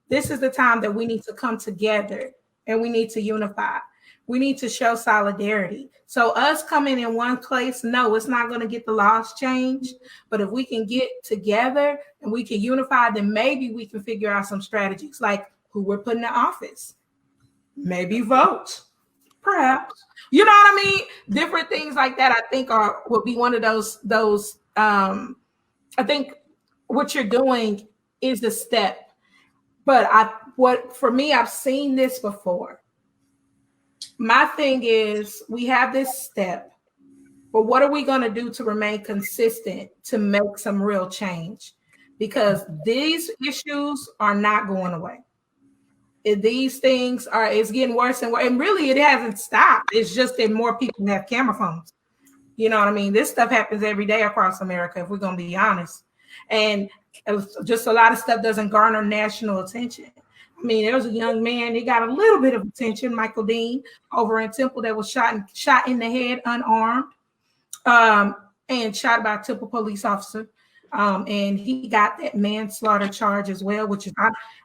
this is the time that we need to come together and we need to unify. We need to show solidarity. So us coming in one place, no, it's not going to get the laws changed. But if we can get together and we can unify, then maybe we can figure out some strategies, like who we're putting in office. Maybe vote, perhaps. You know what I mean? Different things like that, I think, would be one of those. I think what you're doing is the step. But for me, I've seen this before. My thing is, we have this step, but what are we going to do to remain consistent to make some real change? Because these issues are not going away. These things it's getting worse and worse. And really, it hasn't stopped. It's just that more people have camera phones. You know what I mean? This stuff happens every day across America, if we're going to be honest. And just a lot of stuff doesn't garner national attention. I mean, there was a young man, he got a little bit of attention, Michael Dean, over in Temple, that was shot in the head unarmed, and shot by a Temple police officer. And he got that manslaughter charge as well, which is,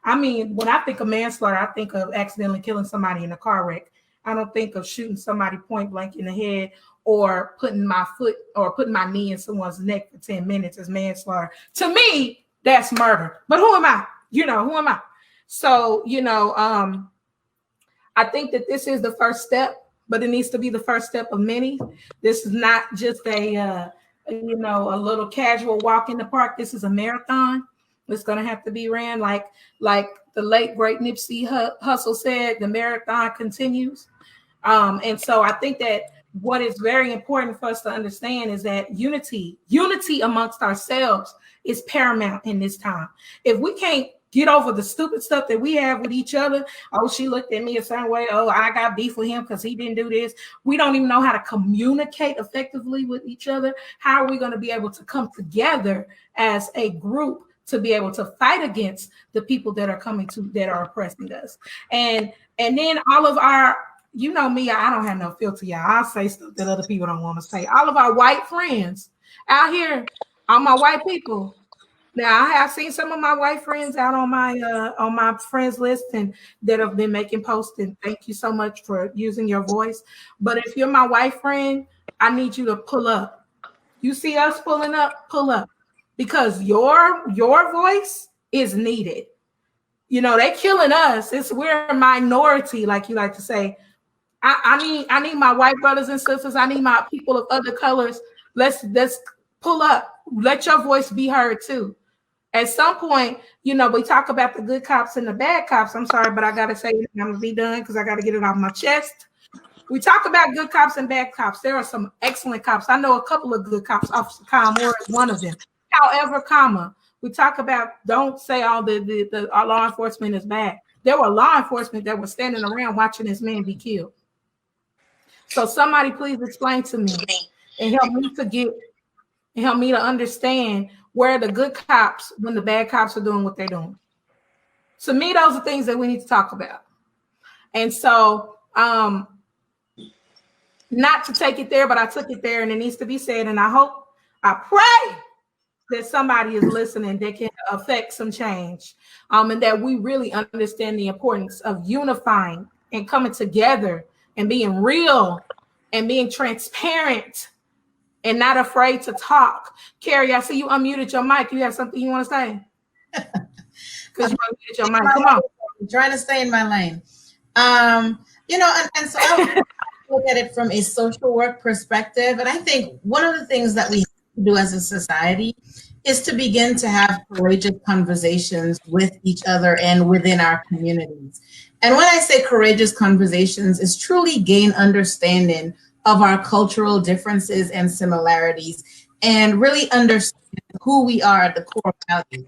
I mean, when I think of manslaughter, I think of accidentally killing somebody in a car wreck. I don't think of shooting somebody point blank in the head or putting my foot or putting my knee in someone's neck for 10 minutes as manslaughter. To me, that's murder. But who am I? Who am I? So, I think that this is the first step, but it needs to be the first step of many. This is not just a little casual walk in the park. This is a marathon. It's going to have to be ran like the late great Nipsey Hussle said, the marathon continues. And so I think that what is very important for us to understand is that unity amongst ourselves is paramount in this time. If we can't get over the stupid stuff that we have with each other, oh, she looked at me a certain way, oh, I got beef with him because he didn't do this. We don't even know how to communicate effectively with each other. How are we going to be able to come together as a group to be able to fight against the people that are oppressing us? And then all of our, you know me, I don't have no filter, y'all. I'll say stuff that other people don't want to say. All of our white friends out here, all my white people. Now, I have seen some of my white friends out on my friends list and that have been making posts, and thank you so much for using your voice. But if you're my white friend, I need you to pull up. You see us pulling up, pull up, because your voice is needed. They killing us. We're a minority, like you like to say. I need my white brothers and sisters. I need my people of other colors. Let's pull up. Let your voice be heard too. At some point, we talk about the good cops and the bad cops. I'm sorry, but I got to say it. I'm going to be done because I got to get it off my chest. We talk about good cops and bad cops. There are some excellent cops. I know a couple of good cops. Officer Kyle Moore is one of them. However, we talk about, don't say all the law enforcement is bad. There were law enforcement that were standing around watching this man be killed. So somebody please explain to me and help me to understand where are the good cops when the bad cops are doing what they're doing. To me, those are things that we need to talk about. And so, not to take it there, but I took it there and it needs to be said. And I pray that somebody is listening that can affect some change. And that we really understand the importance of unifying and coming together and being real and being transparent and not afraid to talk. Carrie, I see you unmuted your mic. You have something you want to say? Because you unmuted your mic. Come on. I'm trying to stay in my lane. And so I look at it from a social work perspective. And I think one of the things that we have to do as a society is to begin to have courageous conversations with each other and within our communities. And when I say courageous conversations, is truly gain understanding of our cultural differences and similarities and really understand who we are at the core values.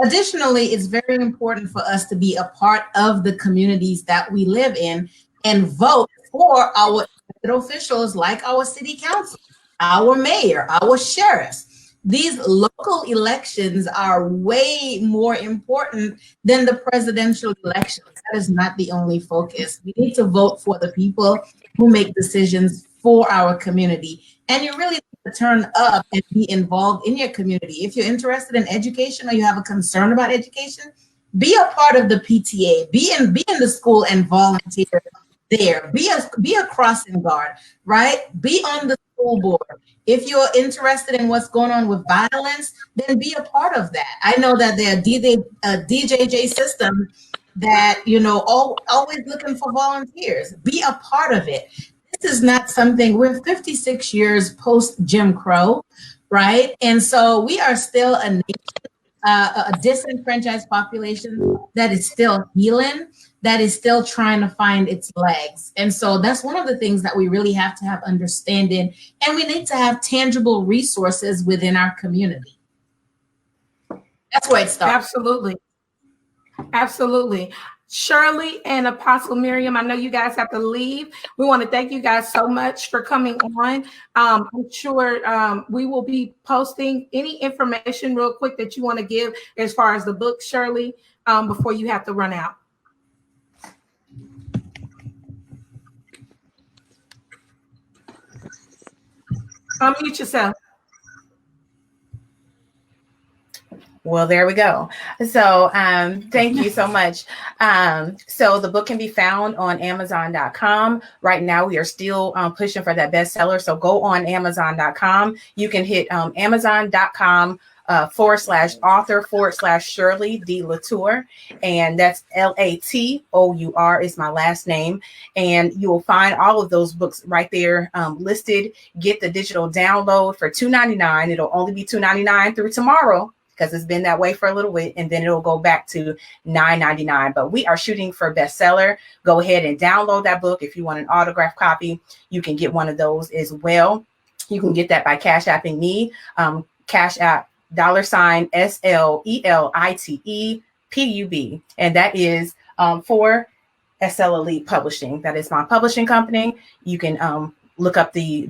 Additionally, it's very important for us to be a part of the communities that we live in and vote for our elected officials like our city council, our mayor, our sheriffs. These local elections are way more important than the presidential elections. That is not the only focus. We need to vote for the people who make decisions for our community. And you really need to turn up and be involved in your community. If you're interested in education or you have a concern about education, be a part of the PTA, be in the school and volunteer there. Be a crossing guard, right? Be on the school board. If you're interested in what's going on with violence, then be a part of that. I know that there are DJJ systems that, always looking for volunteers. Be a part of it. This is not something, we're 56 years post Jim Crow, right? And so we are still a nation, a disenfranchised population that is still healing, that is still trying to find its legs. And so that's one of the things that we really have to have understanding, and we need to have tangible resources within our community. That's where it starts. Absolutely. Absolutely. Shirley and Apostle Miriam, I know you guys have to leave. We want to thank you guys so much for coming on. I'm sure we will be posting any information real quick that you want to give as far as the book, Shirley, before you have to run out. Unmute yourself. Well, there we go. So thank you so much. So the book can be found on Amazon.com. Right now, we are still pushing for that bestseller. So go on Amazon.com. You can hit Amazon.com /author /Shirley D. Latour. And that's Latour is my last name. And you will find all of those books right there listed. Get the digital download for $2.99. It'll only be $2.99 through tomorrow, because it's been that way for a little bit, and then it'll go back to $9.99. But we are shooting for bestseller. Go ahead and download that book. If you want an autographed copy, you can get one of those as well. You can get that by Cash Apping me. Cash App $SLELITEPUB. And that is for SL Elite Publishing. That is my publishing company. You can look up the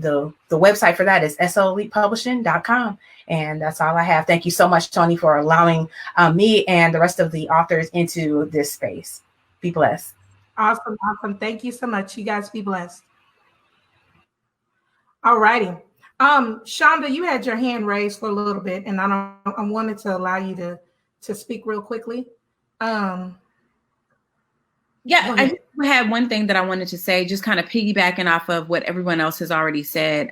website for that is slelitepublishing.com. And that's all I have. Thank you so much, Toni, for allowing me and the rest of the authors into this space. Be blessed. Awesome. Thank you so much. You guys be blessed. All righty. Shonda, you had your hand raised for a little bit, and I wanted to allow you to speak real quickly. Yeah, I had one thing that I wanted to say, just kind of piggybacking off of what everyone else has already said.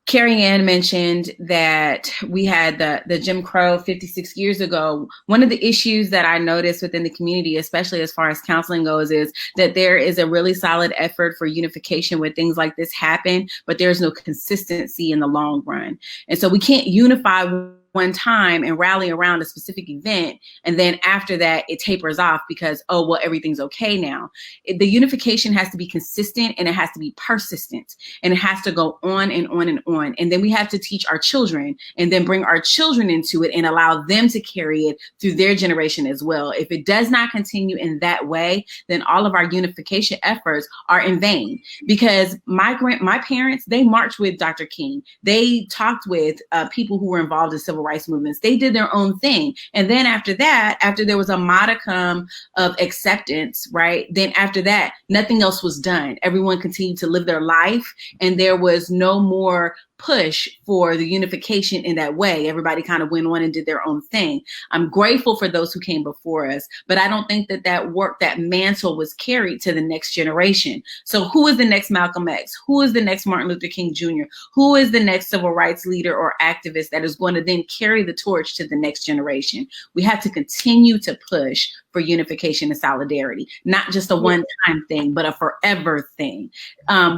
Carrie Ann mentioned that we had the Jim Crow 56 years ago. One of the issues that I noticed within the community, especially as far as counseling goes, is that there is a really solid effort for unification when things like this happen, but there's no consistency in the long run. And so we can't unify one time and rally around a specific event, and then after that it tapers off because, oh, well, everything's okay now. The unification has to be consistent, and it has to be persistent, and it has to go on and on and on. And then we have to teach our children, and then bring our children into it and allow them to carry it through their generation as well. If it does not continue in that way, then all of our unification efforts are in vain. Because my parents, they marched with Dr. King. They talked with people who were involved in civil rights movements. They did their own thing. And then after that, after there was a modicum of acceptance, right? Then after that, nothing else was done. Everyone continued to live their life, and there was no more push for the unification in that way. Everybody kind of went on and did their own thing. I'm grateful for those who came before us, but I don't think that work, that mantle was carried to the next generation. So who is the next Malcolm X? Who is the next Martin Luther King Jr.? Who is the next civil rights leader or activist that is going to then carry the torch to the next generation? We have to continue to push for unification and solidarity, not just a one-time thing, but a forever thing.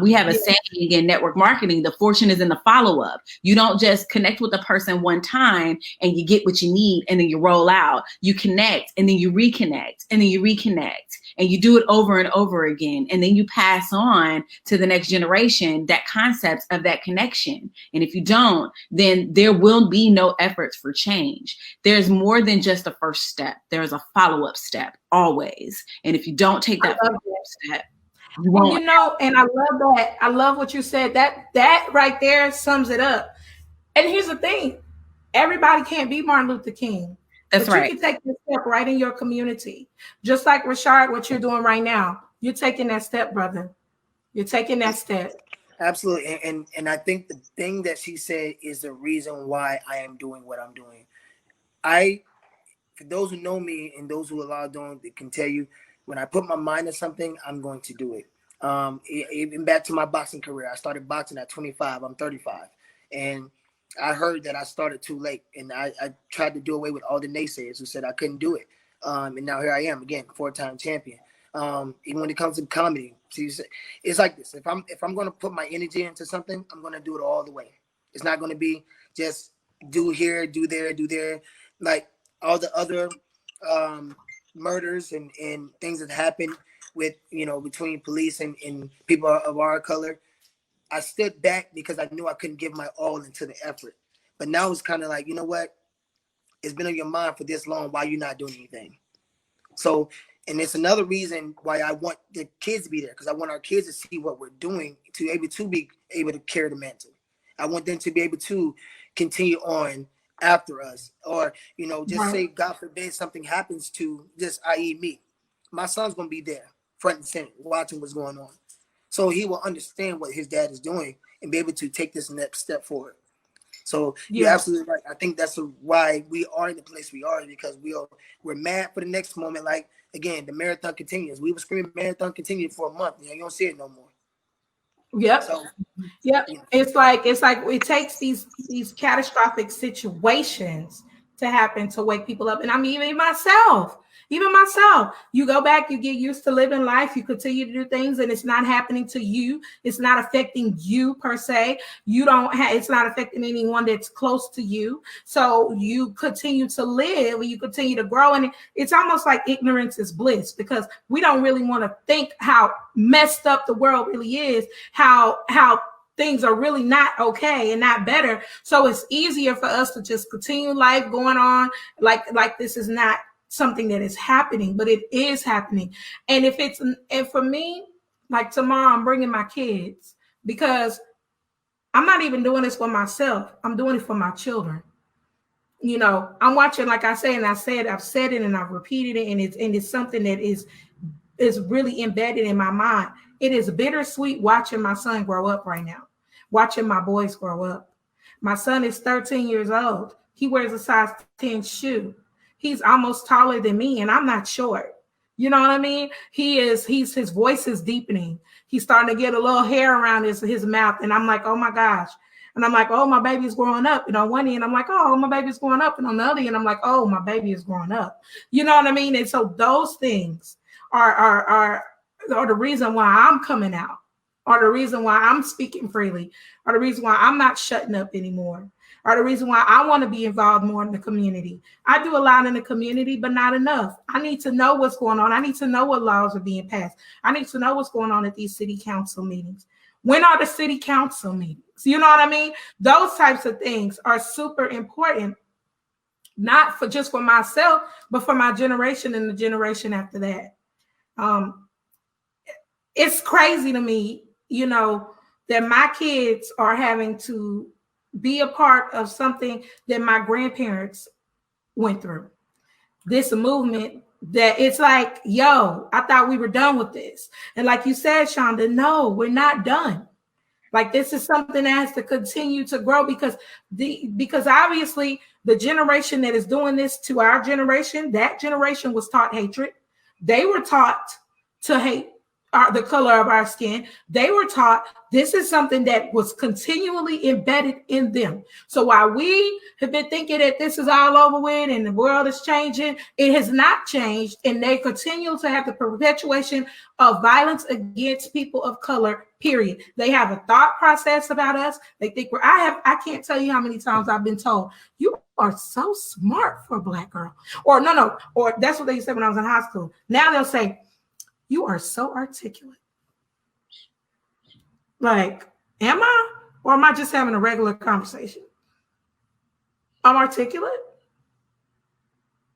We have a saying in network marketing: the fortune is in the follow-up. You don't just connect with a person one time and you get what you need and then you roll out. You connect and then you reconnect and then you reconnect, and you do it over and over again. And then you pass on to the next generation that concept of that connection. And if you don't, then there will be no efforts for change. There's more than just a first step. There's a follow-up step always. And if you don't take that follow-up step, you won't. Well, you know, and I love that. I love what you said. That right there sums it up. And here's the thing. Everybody can't be Martin Luther King. That's right. You can take this step right in your community. Just like Reshard, what you're doing right now. You're taking that step, brother. You're taking that step. Absolutely. And I think the thing that she said is the reason why I am doing what I'm doing. For those who know me and those who allow doing, they can tell you, when I put my mind to something, I'm going to do it. Even back to my boxing career, I started boxing at 25. I'm 35. And I heard that I started too late, and I tried to do away with all the naysayers who said I couldn't do it. And now here I am again, 4-time champion. Even when it comes to comedy, see, it's like this. If I'm going to put my energy into something, I'm going to do it all the way. It's not going to be just do here, do there. Like all the other murders and things that happen with, between police and people of our color. I stood back because I knew I couldn't give my all into the effort. But now it's kind of like, you know what? It's been on your mind for this long. Why you not doing anything? So, and it's another reason why I want the kids to be there, because I want our kids to see what we're doing, to be able to carry the mantle. I want them to be able to continue on after us, or, just say, God forbid something happens to just, i.e. me. My son's going to be there front and center watching what's going on. So he will understand what his dad is doing and be able to take this next step forward. So you're absolutely right. I think that's why we are in the place we are, because we're mad for the next moment. Like, again, the marathon continues. We were screaming marathon continued for a month. You don't see it no more. Yep. So, yep. It's like it takes these catastrophic situations to happen to wake people up. And I mean, even myself, you go back, you get used to living life, you continue to do things, and it's not happening to you. It's not affecting you per se. It's not affecting anyone that's close to you. So you continue to live, you continue to grow. And it's almost like ignorance is bliss, because we don't really want to think how messed up the world really is, how things are really not okay and not better. So it's easier for us to just continue life going on like this is not something that is happening, but it is happening. And if for me, like tomorrow, I'm bringing my kids, because I'm not even doing this for myself. I'm doing it for my children. I'm watching, like I say, and I've said it and I've repeated it, and it's something that is really embedded in my mind. It is bittersweet watching my son grow up right now, watching my boys grow up. My son is 13 years old. He wears a size 10 shoe. He's almost taller than me, and I'm not short. You know what I mean? His voice is deepening. He's starting to get a little hair around his mouth. And I'm like, oh my gosh. And I'm like, oh, my baby's growing up. And on one end, I'm like, oh, my baby's growing up. And on the other end, I'm like, oh, my baby is growing up. You know what I mean? And so those things are the reason why I'm coming out, are the reason why I'm speaking freely, are the reason why I'm not shutting up anymore, are the reason why I want to be involved more in the community. I do a lot in the community, but not enough. I need to know what's going on. I need to know what laws are being passed. I need to know what's going on at these city council meetings. When are the city council meetings? You know what I mean? Those types of things are super important, not for just for myself, but for my generation and the generation after that. It's crazy to me, that my kids are having to be a part of something that my grandparents went through. This movement that it's like, yo, I thought we were done with this. And like you said, Shonda, no, we're not done. Like, this is something that has to continue to grow, because obviously the generation that is doing this to our generation, that generation was taught hatred. They were taught to hate the color of our skin. They were taught this is something that was continually embedded in them. So while we have been thinking that this is all over with and the world is changing, it has not changed. And they continue to have the perpetuation of violence against people of color, period. They have a thought process about us. They think I can't tell you how many times I've been told, you are so smart for a Black girl. Or no, or that's what they said when I was in high school. Now they'll say, you are so articulate. Like, am I? Or am I just having a regular conversation? I'm articulate?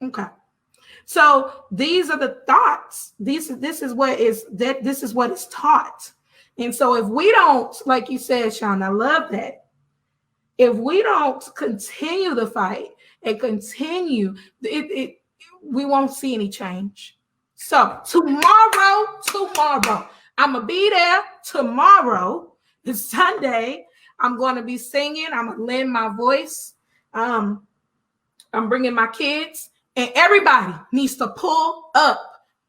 Okay. So these are the thoughts. This is what is taught. And so if we don't, like you said, Sean, I love that. If we don't continue the fight and continue, we won't see any change. So tomorrow, I'm going to be there tomorrow. It's Sunday. I'm going to be singing. I'm going to lend my voice. I'm bringing my kids, and everybody needs to pull up.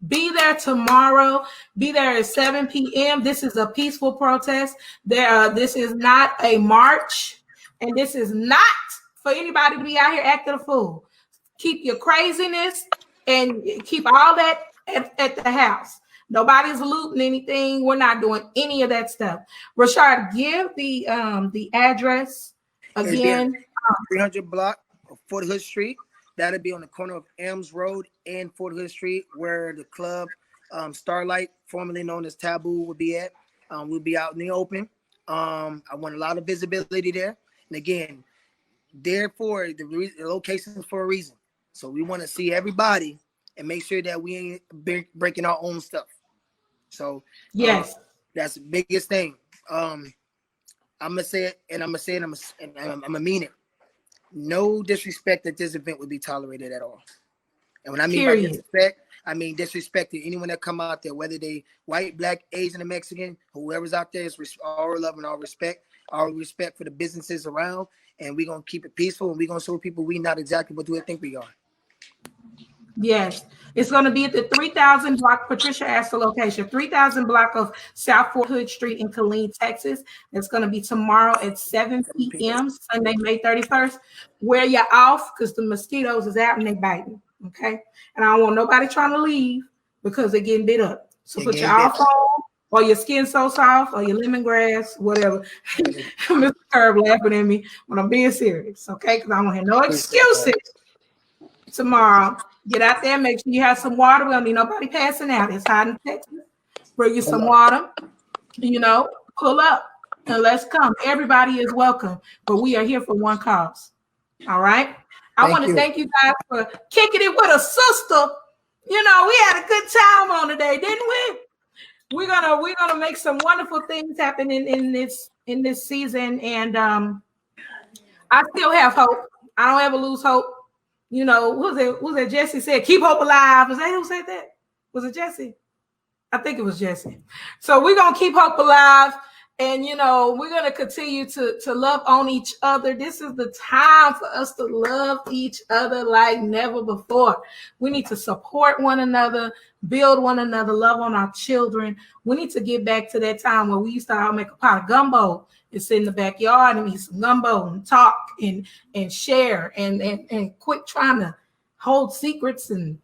Be there tomorrow. Be there at 7 p.m. This is a peaceful protest. This is not a march, and this is not for anybody to be out here acting a fool. Keep your craziness and keep all that at the house. Nobody's looting anything. We're not doing any of that stuff. Reshard, give the address again. 300 block of Fort Hood Street. That'll be on the corner of Elms Road and Fort Hood Street, where the club Starlight, formerly known as Taboo, will be at. We'll be out in the open. I want a lot of visibility there. And again, therefore, the location is for a reason. So we want to see everybody and make sure that we ain't breaking our own stuff. So yes, that's the biggest thing. I'm gonna say it, and I'm gonna mean it. No disrespect at this event would be tolerated at all. And when I mean by disrespect, I mean, disrespected anyone that come out there, whether they white, black, Asian, or Mexican, whoever's out there, is all love and all respect for the businesses around. And we're going to keep it peaceful, and we're going to show people we not exactly what they think we are. Yes, it's going to be at the 3000 block, Patricia asked the location, 3000 block of South Fort Hood Street in Killeen, Texas. It's going to be tomorrow at 7 p.m., Sunday, May 31st. Wear your off because the mosquitoes is out and they biting, okay? And I don't want nobody trying to leave because they're getting bit up. So put your off on, or your skin so soft, or your lemongrass, whatever. Mr. Curb laughing at me when I'm being serious, okay? Because I don't have no excuses tomorrow. Get out there, make sure you have some water. We don't need nobody passing out. It's hot in Texas. Bring you some water, pull up and let's come. Everybody is welcome, but we are here for one cause. All right. I want to thank you guys for kicking it with a sister. We had a good time on today, didn't we? We're gonna make some wonderful things happen in this season, and I still have hope. I don't ever lose hope. Who's that? Jesse said, keep hope alive. Was that who said that? Was it Jesse? I think it was Jesse. So we're going to keep hope alive. And, we're going to continue to love on each other. This is the time for us to love each other like never before. We need to support one another, build one another, love on our children. We need to get back to that time where we used to all make a pot of gumbo and sit in the backyard and eat some gumbo and talk and share and quit trying to hold secrets and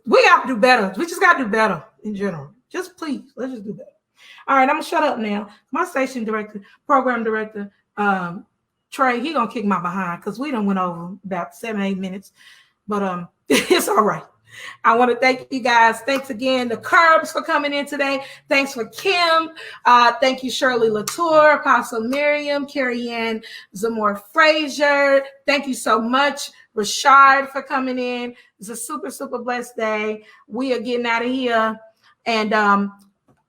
we got to do better. We just got to do better in general. Just please, let's just do better. All right, I'm gonna shut up now. My station director, program director, Trey, he gonna kick my behind because we done went over about 7-8 minutes, but it's all right. I want to thank you guys. Thanks again, the Curbs, for coming in today. Thanks for Kim. Thank you, Shirley Latour, Apostle Miriam, Carrie Ann Zamore Frazier. Thank you so much, Reshard, for coming in. It's a super, super blessed day. We are getting out of here. And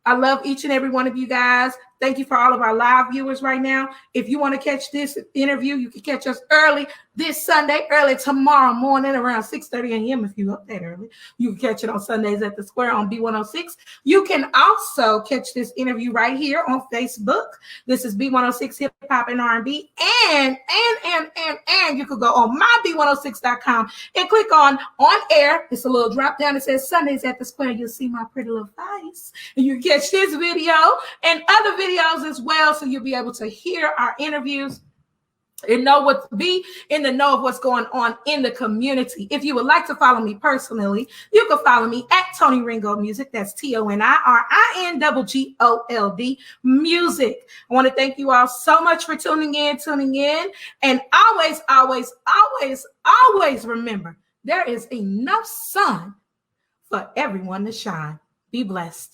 I love each and every one of you guys. Thank you for all of our live viewers right now. If you want to catch this interview, you can catch us early this Sunday, early tomorrow morning around 6:30 a.m. If you're up that early. You can catch it on Sundays at the Square on B106. You can also catch this interview right here on Facebook. This is B106 Hip Hop and R&B. And you could go on myb106.com and click on air. It's a little drop down that says Sundays at the Square. You'll see my pretty little face. And you can catch this video and other videos as well, so you'll be able to hear our interviews and be in the know of what's going on in the community. If you would like to follow me personally, you can follow me at Toni Ringgold Music. That's TONIRINGGOLD Music. I want to thank you all so much for tuning in. And always remember, there is enough sun for everyone to shine. Be blessed.